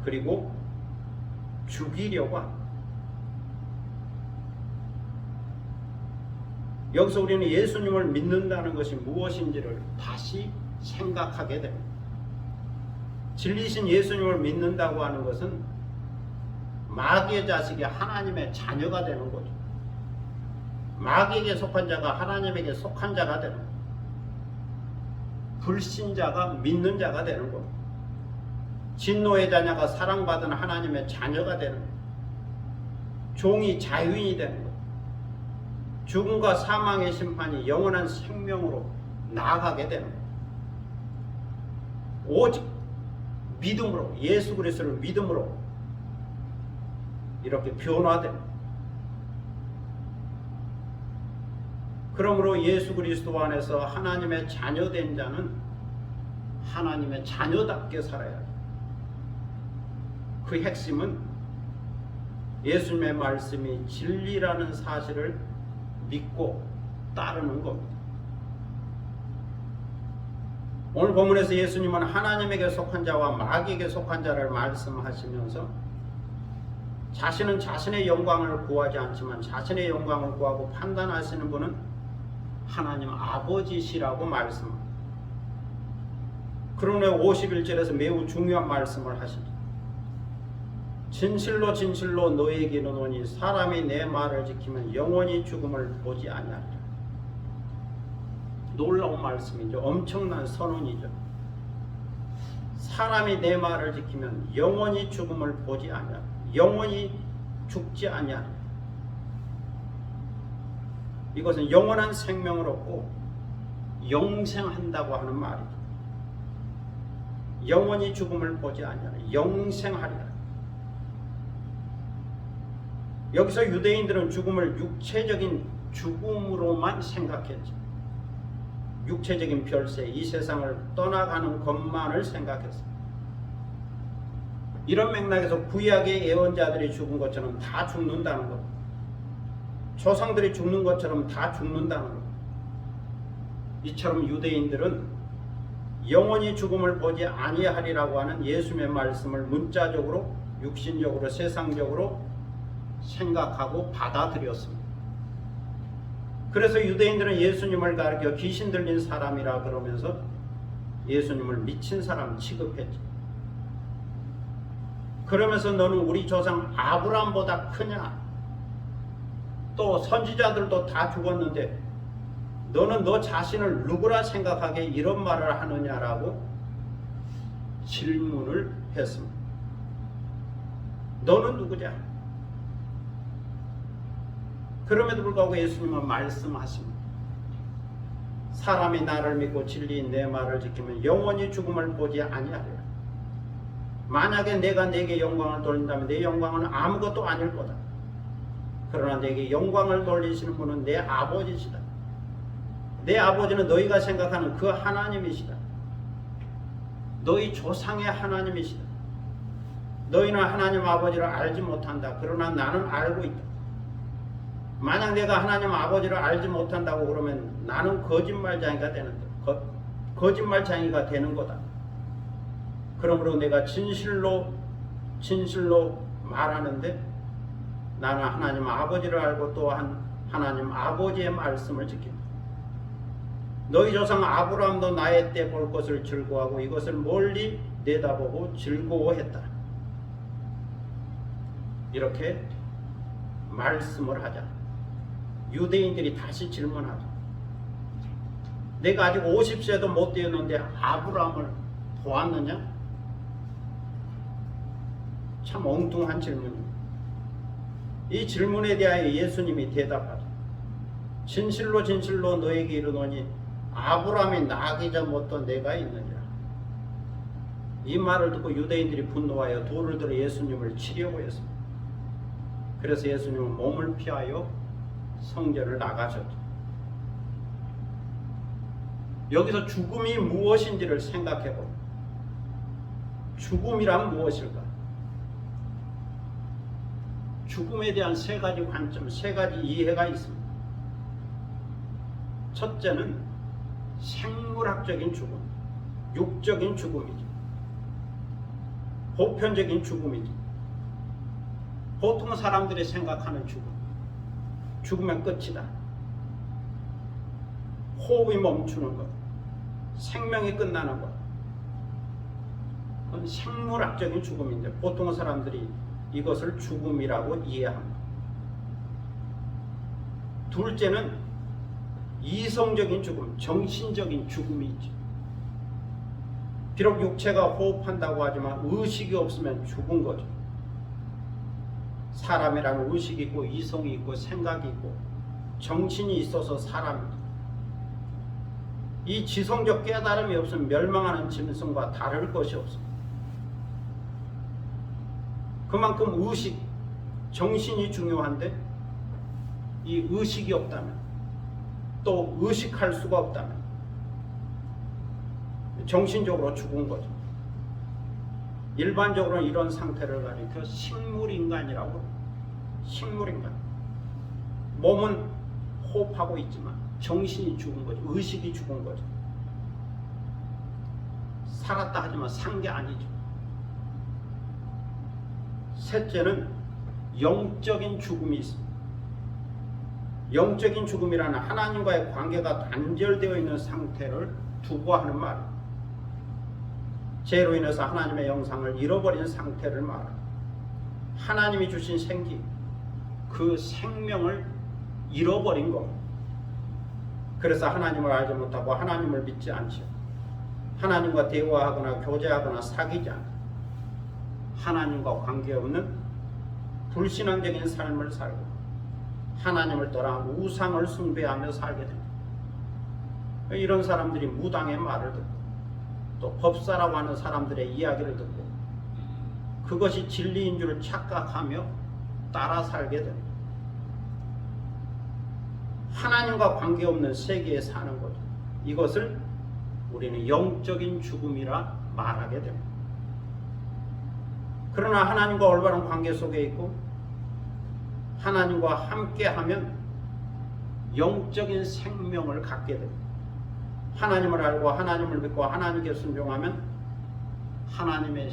그리고 죽이려고 합니다. 여기서 우리는 예수님을 믿는다는 것이 무엇인지를 다시 생각하게 됩니다. 진리신 예수님을 믿는다고 하는 것은 마귀의 자식이 하나님의 자녀가 되는 거죠. 마귀에게 속한 자가 하나님에게 속한 자가 되는 거죠. 불신자가 믿는 자가 되는 겁니다. 진노의 자녀가 사랑받은 하나님의 자녀가 되는 겁니다. 종이 자유인이 되는 겁니다. 죽음과 사망의 심판이 영원한 생명으로 나아가게 되는 겁니다. 오직 믿음으로, 예수 그리스도를 믿음으로 이렇게 변화됩니다. 그러므로 예수 그리스도 안에서 하나님의 자녀된 자는 하나님의 자녀답게 살아야 합니다. 그 핵심은 예수님의 말씀이 진리라는 사실을 믿고 따르는 겁니다. 오늘 본문에서 예수님은 하나님에게 속한 자와 마귀에게 속한 자를 말씀하시면서 자신은 자신의 영광을 구하지 않지만 자신의 영광을 구하고 판단하시는 분은 하나님 아버지시라고 말씀합니다. 그러므로 51절에서 매우 중요한 말씀을 하시죠. 진실로 진실로 너희에게 이르노니 사람이 내 말을 지키면 영원히 죽음을 보지 아니하리라. 놀라운 말씀이죠. 엄청난 선언이죠. 사람이 내 말을 지키면 영원히 죽음을 보지 아니하리라. 영원히 죽지 아니하리라. 이것은 영원한 생명을 얻고 영생한다고 하는 말이죠. 영원히 죽음을 보지 아니하리라. 영생하리라. 여기서 유대인들은 죽음을 육체적인 죽음으로만 생각했죠. 육체적인 별세, 이 세상을 떠나가는 것만을 생각했습니다. 이런 맥락에서 구약의 예언자들이 죽은 것처럼 다 죽는다는 것, 조상들이 죽는 것처럼 다 죽는다는 것, 이처럼 유대인들은 영원히 죽음을 보지 아니하리라고 하는 예수님의 말씀을 문자적으로, 육신적으로, 세상적으로 생각하고 받아들였습니다. 그래서 유대인들은 예수님을 가리켜 귀신 들린 사람이라 그러면서 예수님을 미친 사람 취급했죠. 그러면서 너는 우리 조상 아브라함보다 크냐? 또 선지자들도 다 죽었는데 너는 너 자신을 누구라 생각하게 이런 말을 하느냐라고 질문을 했습니다. 너는 누구냐? 그럼에도 불구하고 예수님은 말씀하십니다. 사람이 나를 믿고 진리인 내 말을 지키면 영원히 죽음을 보지 아니하리라. 만약에 내가 내게 영광을 돌린다면 내 영광은 아무것도 아닐 거다. 그러나 내게 영광을 돌리시는 분은 내 아버지시다. 내 아버지는 너희가 생각하는 그 하나님이시다. 너희 조상의 하나님이시다. 너희는 하나님 아버지를 알지 못한다. 그러나 나는 알고 있다. 만약 내가 하나님 아버지를 알지 못한다고 그러면 나는 거짓말쟁이가 되는 거다. 그러므로 내가 진실로 말하는데 나는 하나님 아버지를 알고 또한 하나님 아버지의 말씀을 지킨다. 너희 조상 아브라함도 나의 때 볼 것을 즐거워하고 이것을 멀리 내다보고 즐거워했다. 이렇게 말씀을 하자. 유대인들이 다시 질문하죠. 내가 아직 50세도 못 되었는데 아브라함을 보았느냐? 참 엉뚱한 질문입니다. 이 질문에 대하여 예수님이 대답하죠. 진실로 너에게 이르노니 아브라함이 나기 전부터 내가 있느니라. 이 말을 듣고 유대인들이 분노하여 돌을 들어 예수님을 치려고 했습니다. 그래서 예수님은 몸을 피하여 성전을 나가셨죠. 여기서 죽음이 무엇인지를 생각해봅니다. 죽음이란 무엇일까? 죽음에 대한 세 가지 관점, 세 가지 이해가 있습니다. 첫째는 생물학적인 죽음, 육적인 죽음이죠. 보편적인 죽음이죠. 보통 사람들이 생각하는 죽음, 죽으면 끝이다. 호흡이 멈추는 것, 생명이 끝나는 것, 그건 생물학적인 죽음인데 보통 사람들이 이것을 죽음이라고 이해합니다. 둘째는 이성적인 죽음, 정신적인 죽음이 있죠. 비록 육체가 호흡한다고 하지만 의식이 없으면 죽은 거죠. 사람이라는 의식이 있고 이성이 있고 생각이 있고 정신이 있어서 사람입니다. 이 지성적 깨달음이 없으면 멸망하는 짐승과 다를 것이 없습니다. 그만큼 의식, 정신이 중요한데 이 의식이 없다면, 또 의식할 수가 없다면 정신적으로 죽은 거죠. 일반적으로는 이런 상태를 가리켜 식물인간이라고 합니다. 식물인간. 몸은 호흡하고 있지만 정신이 죽은 거죠. 의식이 죽은 거죠. 살았다 하지만 산 게 아니죠. 셋째는 영적인 죽음이 있습니다. 영적인 죽음이라는 하나님과의 관계가 단절되어 있는 상태를 두고 하는 말입니다. 죄로 인해서 하나님의 영상을 잃어버린 상태를 말합니다. 하나님이 주신 생기, 그 생명을 잃어버린 겁니다. 그래서 하나님을 알지 못하고 하나님을 믿지 않죠. 하나님과 대화하거나 교제하거나 사귀지 않고 하나님과 관계없는 불신앙적인 삶을 살고 하나님을 떠나 우상을 숭배하며 살게 됩니다. 이런 사람들이 무당의 말을 듣고 또 법사라고 하는 사람들의 이야기를 듣고 그것이 진리인 줄 착각하며 따라 살게 됩니다. 하나님과 관계없는 세계에 사는 거죠. 이것을 우리는 영적인 죽음이라 말하게 됩니다. 그러나 하나님과 올바른 관계 속에 있고 하나님과 함께하면 영적인 생명을 갖게 됩니다. 하나님을 알고 하나님을 믿고 하나님께 순종하면 하나님의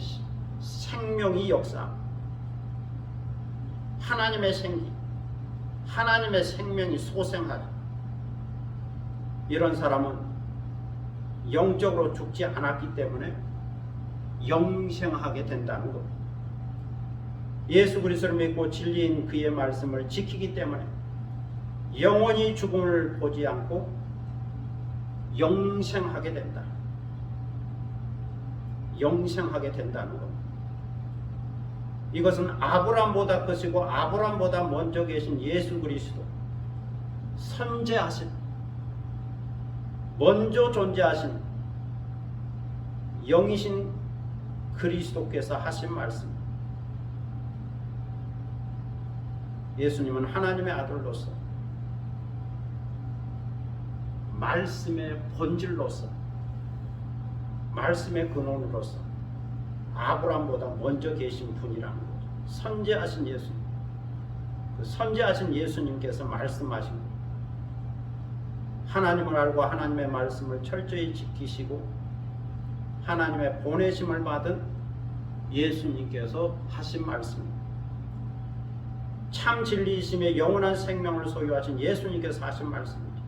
생명이 역사, 하나님의 생기, 하나님의 생명이 소생하죠. 이런 사람은 영적으로 죽지 않았기 때문에 영생하게 된다는 것. 예수 그리스도를 믿고 진리인 그의 말씀을 지키기 때문에 영원히 죽음을 보지 않고 영생하게 된다. 영생하게 된다는 것. 이것은 아브라함보다 크시고 아브라함보다 먼저 계신 예수 그리스도, 선재하신, 먼저 존재하신 영이신 그리스도께서 하신 말씀. 예수님은 하나님의 아들로서, 말씀의 본질로서, 말씀의 근원으로서 아브라함보다 먼저 계신 분이라는 거죠. 선지하신 예수님. 그 선지하신 예수님께서 말씀하신 것. 하나님을 알고 하나님의 말씀을 철저히 지키시고 하나님의 보내심을 받은 예수님께서 하신 말씀입니다. 참 진리이시며 영원한 생명을 소유하신 예수님께서 하신 말씀입니다.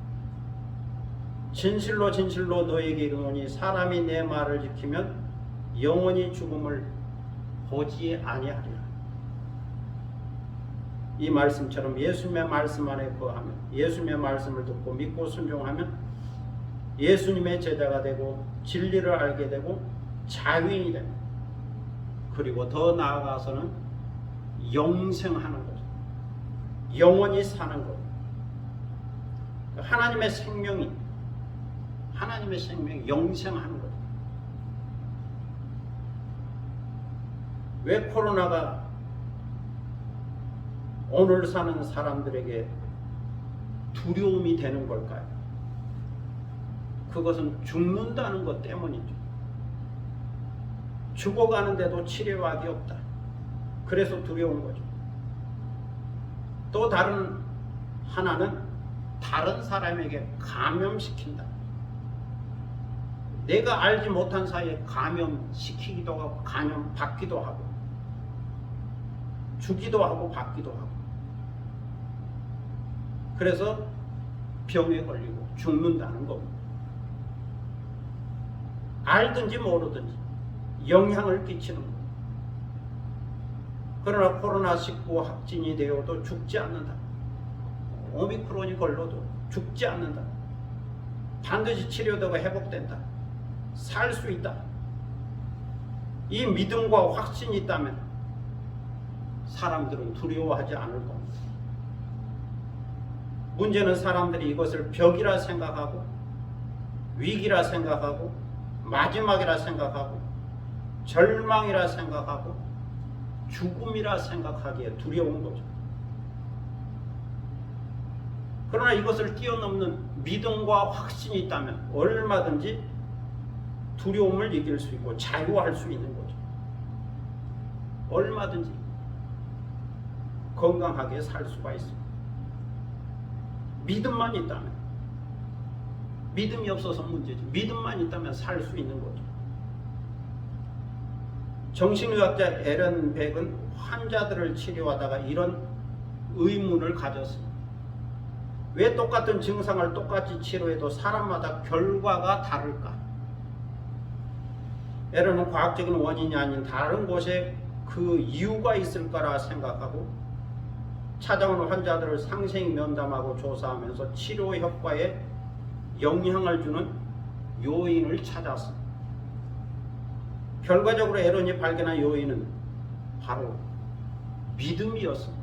진실로 진실로 너에게 이르노니 사람이 내 말을 지키면 영원히 죽음을 보지 아니하리라. 이 말씀처럼 예수님의 말씀 안에 거하면, 예수님의 말씀을 듣고 믿고 순종하면 예수님의 제자가 되고 진리를 알게 되고 자유인이 됩니다. 그리고 더 나아가서는 영생하는 거죠. 영원히 사는 것. 하나님의 생명이, 하나님의 생명이 영생하는 거죠. 왜 코로나가 오늘 사는 사람들에게 두려움이 되는 걸까요? 그것은 죽는다는 것 때문이죠. 죽어가는데도 치료약이 없다. 그래서 두려운 거죠. 또 다른 하나는 다른 사람에게 감염시킨다. 내가 알지 못한 사이에 감염시키기도 하고 감염받기도 하고 주기도 하고 받기도 하고, 그래서 병에 걸리고 죽는다는 겁니다. 알든지 모르든지 영향을 끼치는 것. 그러나 코로나19 확진이 되어도 죽지 않는다. 오미크론이 걸려도 죽지 않는다. 반드시 치료되고 회복된다. 살 수 있다. 이 믿음과 확신이 있다면 사람들은 두려워하지 않을 겁니다. 문제는 사람들이 이것을 벽이라 생각하고 위기라 생각하고 마지막이라 생각하고 절망이라 생각하고 죽음이라 생각하기에 두려운 거죠. 그러나 이것을 뛰어넘는 믿음과 확신이 있다면 얼마든지 두려움을 이길 수 있고 자유할 수 있는 거죠. 얼마든지 건강하게 살 수가 있습니다. 믿음만 있다면. 믿음이 없어서 문제지. 믿음만 있다면 살 수 있는 거죠. 정신의학자 에런 백은 환자들을 치료하다가 이런 의문을 가졌습니다. 왜 똑같은 증상을 똑같이 치료해도 사람마다 결과가 다를까? 에런은 과학적인 원인이 아닌 다른 곳에 그 이유가 있을 거라 생각하고 찾아오는 환자들을 상세히 면담하고 조사하면서 치료 효과에 영향을 주는 요인을 찾았습니다. 결과적으로 에런이 발견한 요인은 바로 믿음이었습니다.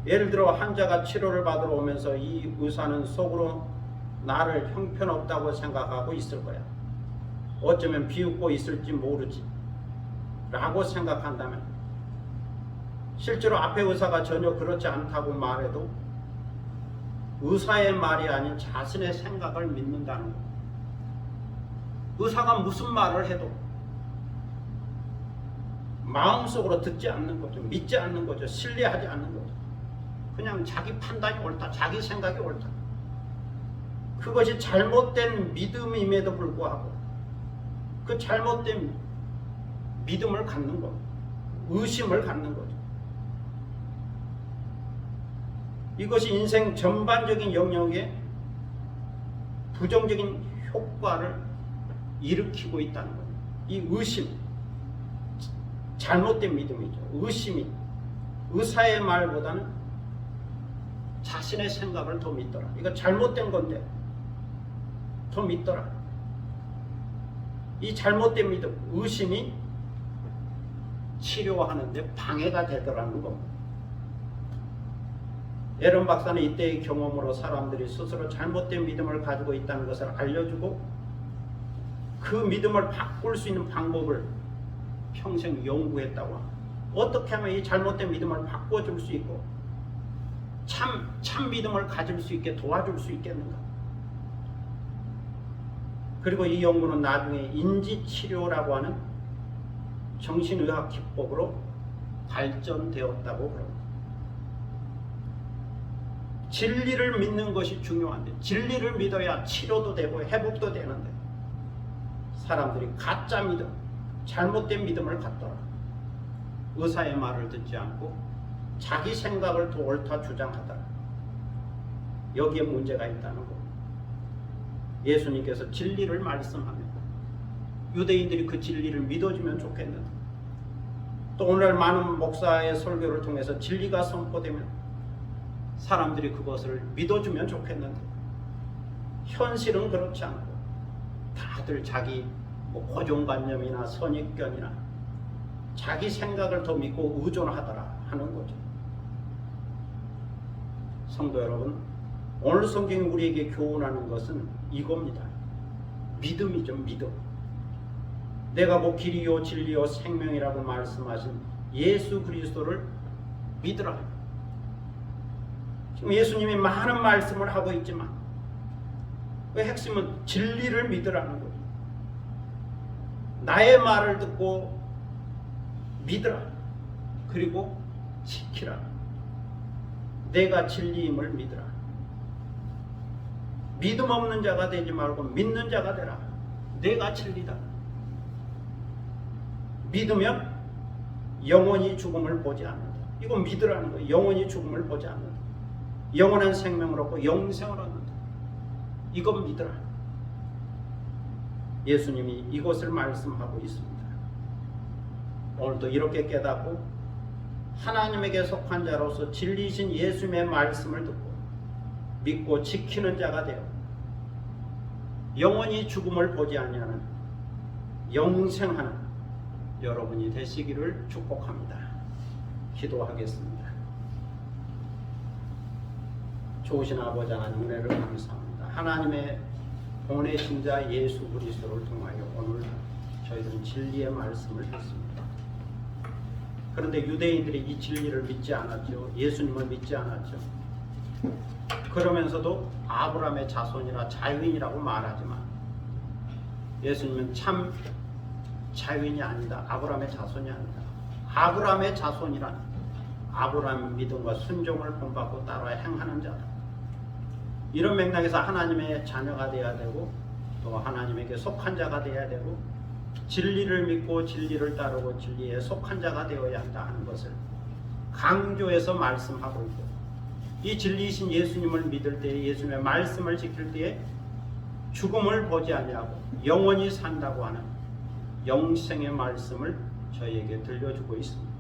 예를 들어 환자가 치료를 받으러 오면서 이 의사는 속으로 나를 형편없다고 생각하고 있을 거야. 어쩌면 비웃고 있을지 모르지 라고 생각한다면, 실제로 앞에 의사가 전혀 그렇지 않다고 말해도 의사의 말이 아닌 자신의 생각을 믿는다는 것. 의사가 무슨 말을 해도 마음속으로 듣지 않는 거죠. 믿지 않는 거죠. 신뢰하지 않는 거죠. 그냥 자기 판단이 옳다, 자기 생각이 옳다. 그것이 잘못된 믿음임에도 불구하고 그 잘못된 믿음을 갖는 것, 의심을 갖는 거죠. 이것이 인생 전반적인 영역에 부정적인 효과를 일으키고 있다는 거예요. 이 의심, 잘못된 믿음이죠. 의심이 의사의 말보다는 자신의 생각을 더 믿더라. 이거 잘못된 건데 더 믿더라. 이 잘못된 믿음, 의심이 치료하는데 방해가 되더라는 겁니다. 에런 박사는 이때의 경험으로 사람들이 스스로 잘못된 믿음을 가지고 있다는 것을 알려주고 그 믿음을 바꿀 수 있는 방법을 평생 연구했다고 합니다. 어떻게 하면 이 잘못된 믿음을 바꿔줄 수 있고 참 믿음을 가질 수 있게 도와줄 수 있겠는가. 그리고 이 연구는 나중에 인지치료라고 하는 정신의학 기법으로 발전되었다고 그럽니다. 진리를 믿는 것이 중요한데 진리를 믿어야 치료도 되고 회복도 되는데 사람들이 가짜 믿음, 잘못된 믿음을 갖더라. 의사의 말을 듣지 않고 자기 생각을 더 옳다 주장하더라. 여기에 문제가 있다는 겁니다. 예수님께서 진리를 말씀합니다. 유대인들이 그 진리를 믿어주면 좋겠는데 또 오늘 많은 목사의 설교를 통해서 진리가 선포되면 사람들이 그것을 믿어주면 좋겠는데 현실은 그렇지 않고 다들 자기 고정관념이나 선입견이나 자기 생각을 더 믿고 의존하더라 하는 거죠. 성도 여러분, 오늘 성경이 우리에게 교훈하는 것은 이겁니다. 믿음이죠. 믿음. 내가 곧 길이요 진리요 생명이라고 말씀하신 예수 그리스도를 믿으라. 지금 예수님이 많은 말씀을 하고 있지만 그 핵심은 진리를 믿으라는 거죠. 나의 말을 듣고 믿으라. 그리고 지키라. 내가 진리임을 믿으라. 믿음 없는 자가 되지 말고 믿는 자가 되라. 내가 진리다. 믿으면 영원히 죽음을 보지 않는다. 이건 믿으라는 거예요. 영원히 죽음을 보지 않는다. 영원한 생명을 얻고 영생을 얻는다. 이건 믿으라. 예수님이 이것을 말씀하고 있습니다. 오늘도 이렇게 깨닫고 하나님에게 속한 자로서 진리이신 예수님의 말씀을 듣고 믿고 지키는 자가 되어 영원히 죽음을 보지 아니하는 영생하는 여러분이 되시기를 축복합니다. 기도하겠습니다. 좋으신 아버지 하나님 은혜를 감사합니다. 하나님의 보내신 자 예수 그리스도를 통하여 오늘 저희들은 진리의 말씀을 듣습니다. 그런데 유대인들이 이 진리를 믿지 않았죠. 예수님을 믿지 않았죠. 그러면서도 아브라함의 자손이라 자유인이라고 말하지만 예수님은 참 자유인이 아니다. 아브라함의 자손이 아니다. 아브라함의 자손이란 아브라함의 믿음과 순종을 본받고 따라 행하는 자다. 이런 맥락에서 하나님의 자녀가 되어야 되고 또 하나님에게 속한 자가 되어야 되고 진리를 믿고 진리를 따르고 진리에 속한 자가 되어야 한다 하는 것을 강조해서 말씀하고 있고 이 진리이신 예수님을 믿을 때에 예수님의 말씀을 지킬 때에 죽음을 보지 아니하고 영원히 산다고 하는 영생의 말씀을 저희에게 들려주고 있습니다.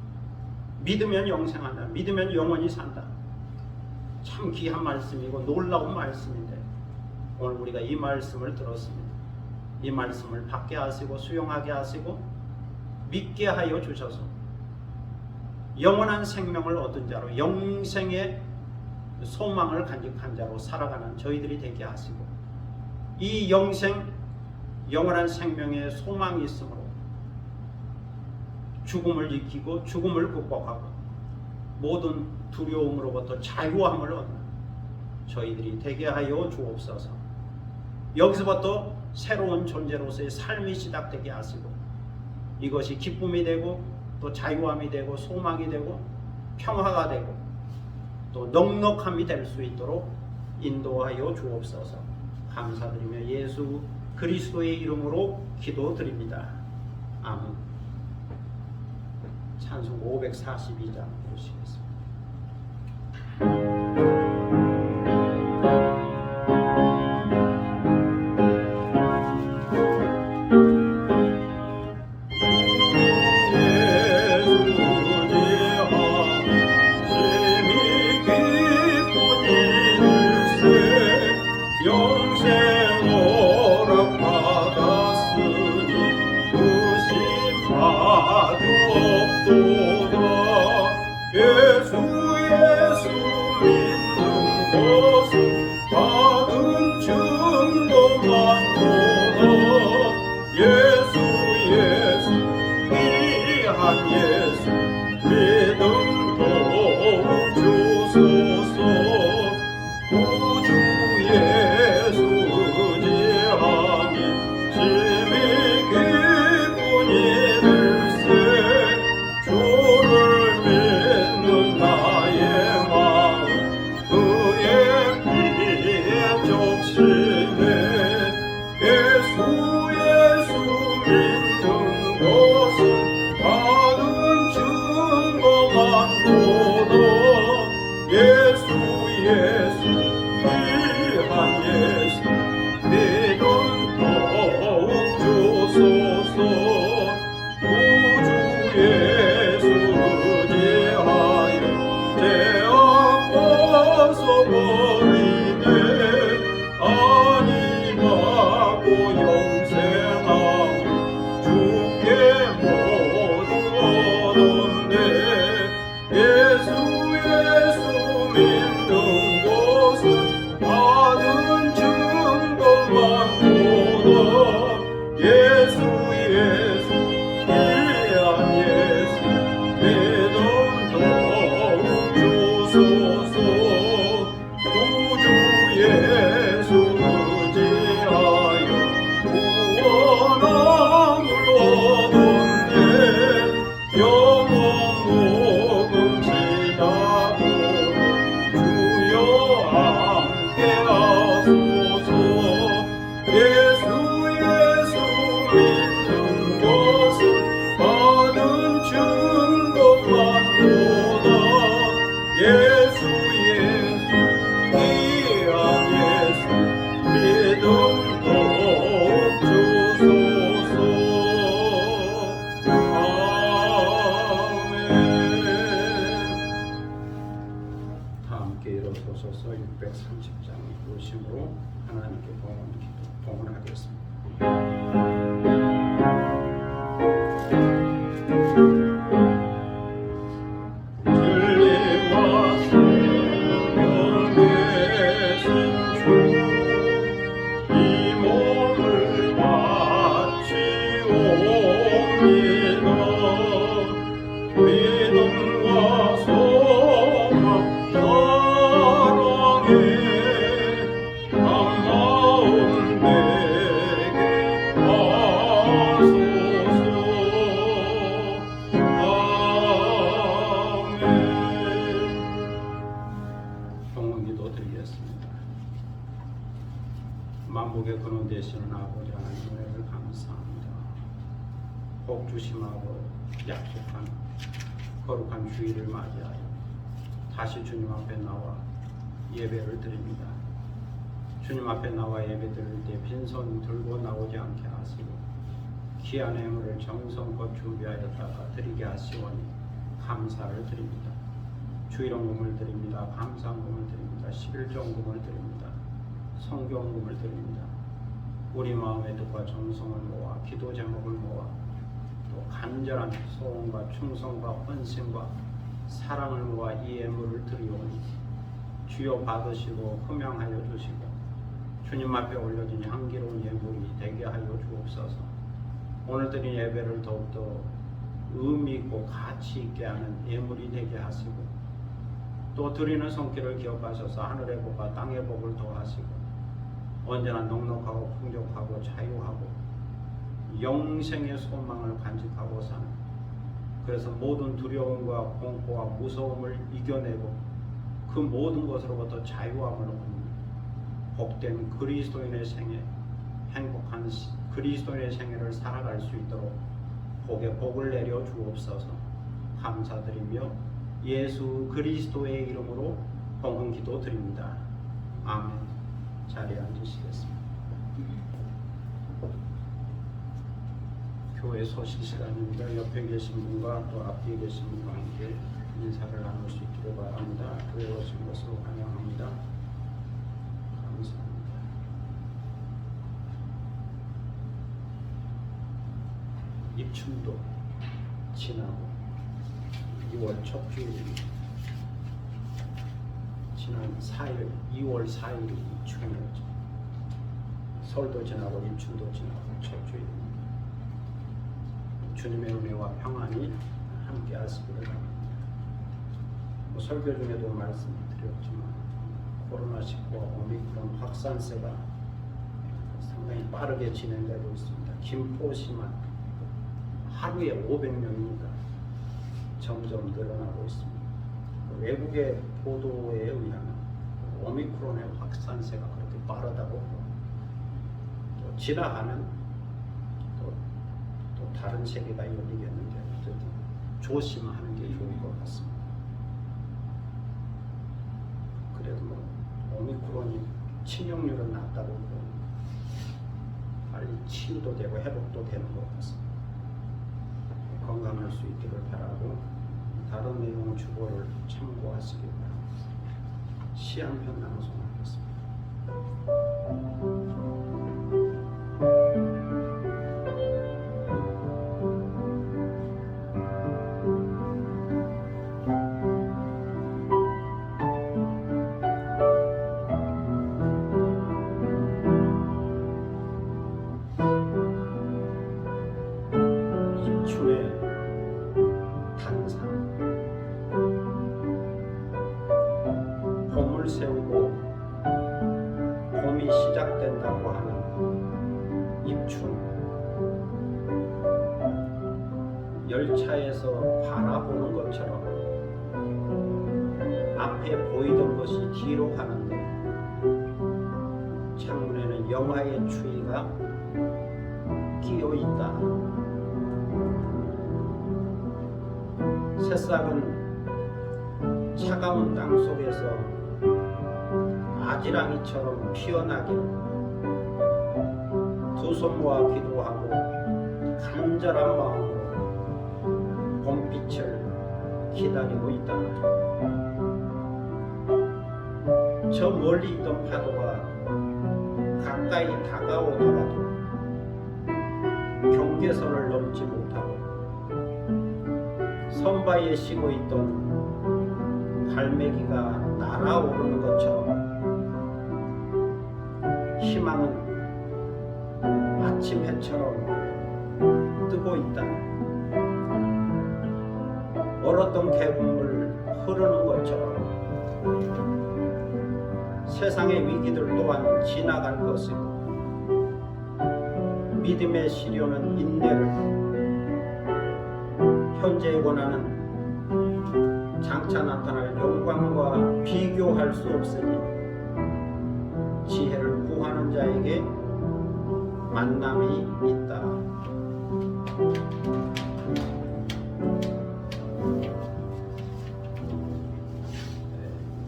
믿으면 영생한다. 믿으면 영원히 산다. 참 귀한 말씀이고 놀라운 말씀인데 오늘 우리가 이 말씀을 들었습니다. 이 말씀을 받게 하시고 수용하게 하시고 믿게 하여 주셔서 영원한 생명을 얻은 자로 영생의 소망을 간직한 자로 살아가는 저희들이 되게 하시고 이 영생 영원한 생명의 소망이 있으므로 죽음을 이기고 죽음을 극복하고 모든 두려움으로부터 자유함을 얻는 저희들이 되게 하여 주옵소서. 여기서부터 새로운 존재로서의 삶이 시작되게 하시고 이것이 기쁨이 되고 또 자유함이 되고 소망이 되고 평화가 되고 또 넉넉함이 될 수 있도록 인도하여 주옵소서. 감사드리며 예수 그리스도의 이름으로 기도드립니다. 아멘. 찬송 542장 보시겠습니다. 일어서서 630장의 도심으로 하나님께 봉헌하겠습니다. 만복의 근원 되시는 아버지 하나님을 감사합니다. 복 주심하고 약속한 거룩한 주일을 맞이하여 다시 주님 앞에 나와 예배를 드립니다. 주님 앞에 나와 예배 드릴 때 빈손 들고 나오지 않게 하시고 귀한 예물을 정성껏 준비하였다가 드리게 하시오니 감사를 드립니다. 주일원금을 드립니다. 감사금을 드립니다. 11조금을 드립니다. 성경금을 드립니다. 우리 마음의 뜻과 정성을 모아 기도 제목을 모아 또 간절한 소원과 충성과 헌신과 사랑을 모아 이 예물을 드리오니 주여 받으시고 흠양하여 주시고 주님 앞에 올려진 향기로운 예물이 되게 하여 주옵소서. 오늘 드린 예배를 더욱더 의미 있고 가치 있게 하는 예물이 되게 하시고 또 드리는 손길을 기억하셔서 하늘의 복과 땅의 복을 더하시고 언제나 넉넉하고 풍족하고 자유하고 영생의 소망을 간직하고 사는, 그래서 모든 두려움과 공포와 무서움을 이겨내고 그 모든 것으로부터 자유함을 얻는 복된 그리스도인의 생애, 행복한 그리스도인의 생애를 살아갈 수 있도록 복에 복을 내려 주옵소서. 감사드리며 예수 그리스도의 이름으로 봉헌 기도 드립니다. 아멘. 자리에 앉으시겠습니다. 교회 소식 시간입니다. 옆에 계신 분과 또 앞뒤에 계신 분과 함께 인사를 나눌 수 있기를 바랍니다. 교회에 오신 것을 환영합니다. 감사합니다. 입춘도 지나고 2월 첫 주일입니다. 지난 4일, 2월 4일이 입춘이었죠. 설도 지나고 입춘도 지나고 첫 주일입니다. 주님의 은혜와 평안이 함께 하시기를 바랍니다. 설교 중에도 말씀드렸지만 코로나19 오미크론 확산세가 상당히 빠르게 진행되고 있습니다. 김포시만 하루에 500명입니다. 점점 늘어나고 있습니다. 외국의 보도에 의하면 오미크론의 확산세가 그렇게 빠르다고 또 지나가면 또 다른 세계가 열리겠는데 어쨌든 조심하는 게 좋을 것 같습니다. 그래도 오미크론이 치명률은 낮다고 그러니까 빨리 치유도 되고 회복도 되는 것 같습니다. 건강할 수 있기를 바라고 다른 내용 주보를 참고하시기 바랍니다. 시 한 편 낭송하겠습니다. 입춘의 탄산, 봄을 세우고 봄이 시작된다고 하는 입춘, 열차에서 바라보는 것처럼 앞에 보이던 것이 뒤로 가는데 창문에는 영화의 추위가 끼어 있다. 새싹은 차가운 땅 속에서 아지랑이처럼 피어나기를 두 손 모아 기도하고 간절한 마음으로 봄빛을 기다리고 있다. 저 멀리 있던 파도가 가까이 다가오다가도 경계선을 넘지 못하고 선바위에 쉬고 있던 갈매기가 날아오르는 것처럼 희망은 아침 해처럼 뜨고 있다. 얼었던 계곡물 흐르는 것처럼 세상의 위기들 또한 지나갈 것이고 믿음의 시련은 인내를, 현재에 원하는 장차 나타날 영광과 비교할 수 없으니 지혜를 구하는 자에게 만남이 있다.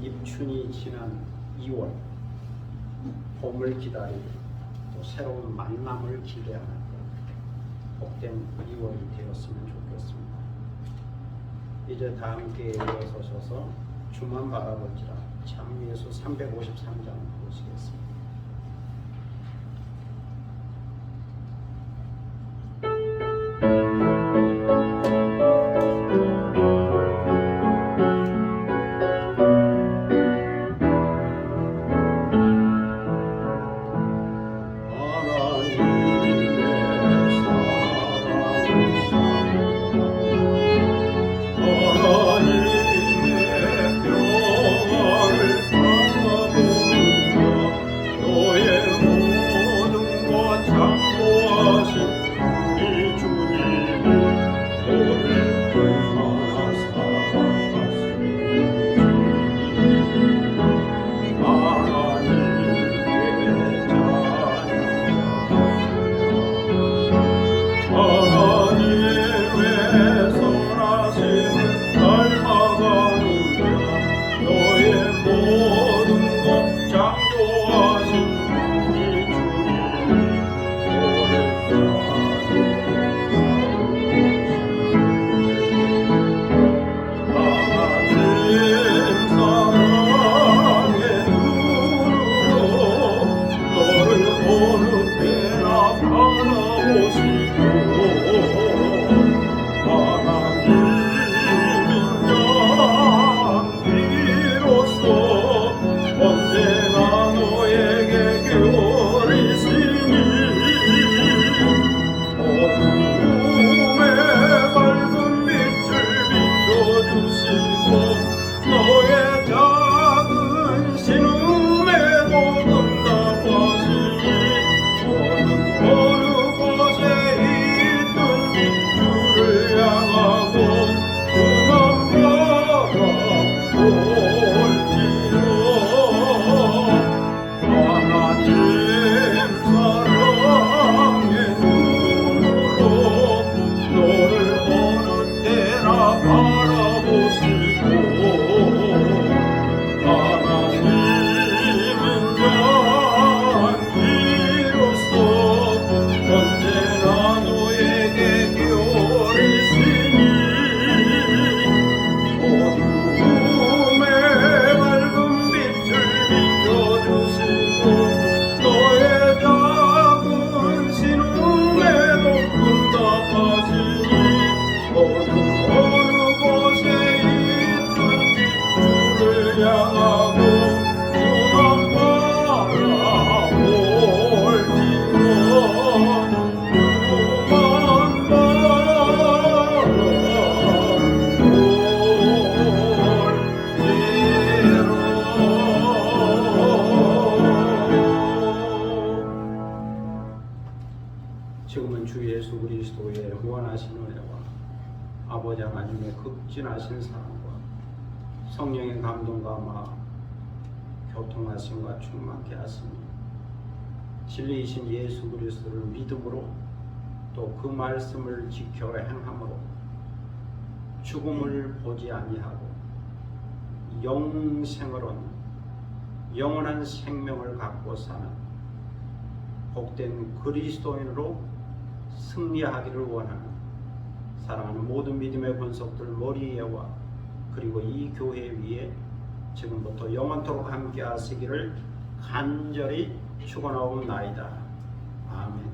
입춘이 지난 2월, 봄을 기다리고 또 새로운 만남을 기대하는 복된 2월이 되었으면 좋겠습니다. 이제 다 함께 일어서셔서 주만 바라볼지라 참예수 353장 보시겠습니다. 지금은 주 예수 그리스도의 후원하신 은혜와 아버지 하나님의 극진하신 사랑과 성령의 감동과 교통하심과 충만케 하시니 진리이신 예수 그리스도를 믿음으로 또 그 말씀을 지켜 행함으로 죽음을 보지 아니하고 영생을 얻는 영원한 생명을 갖고 사는 복된 그리스도인으로 승리하기를 원하는 사랑하는 모든 믿음의 권속들 머리 위에와 그리고 이 교회 위에 지금부터 영원토록 함께 하시기를 간절히 축원하옵나이다. 아멘.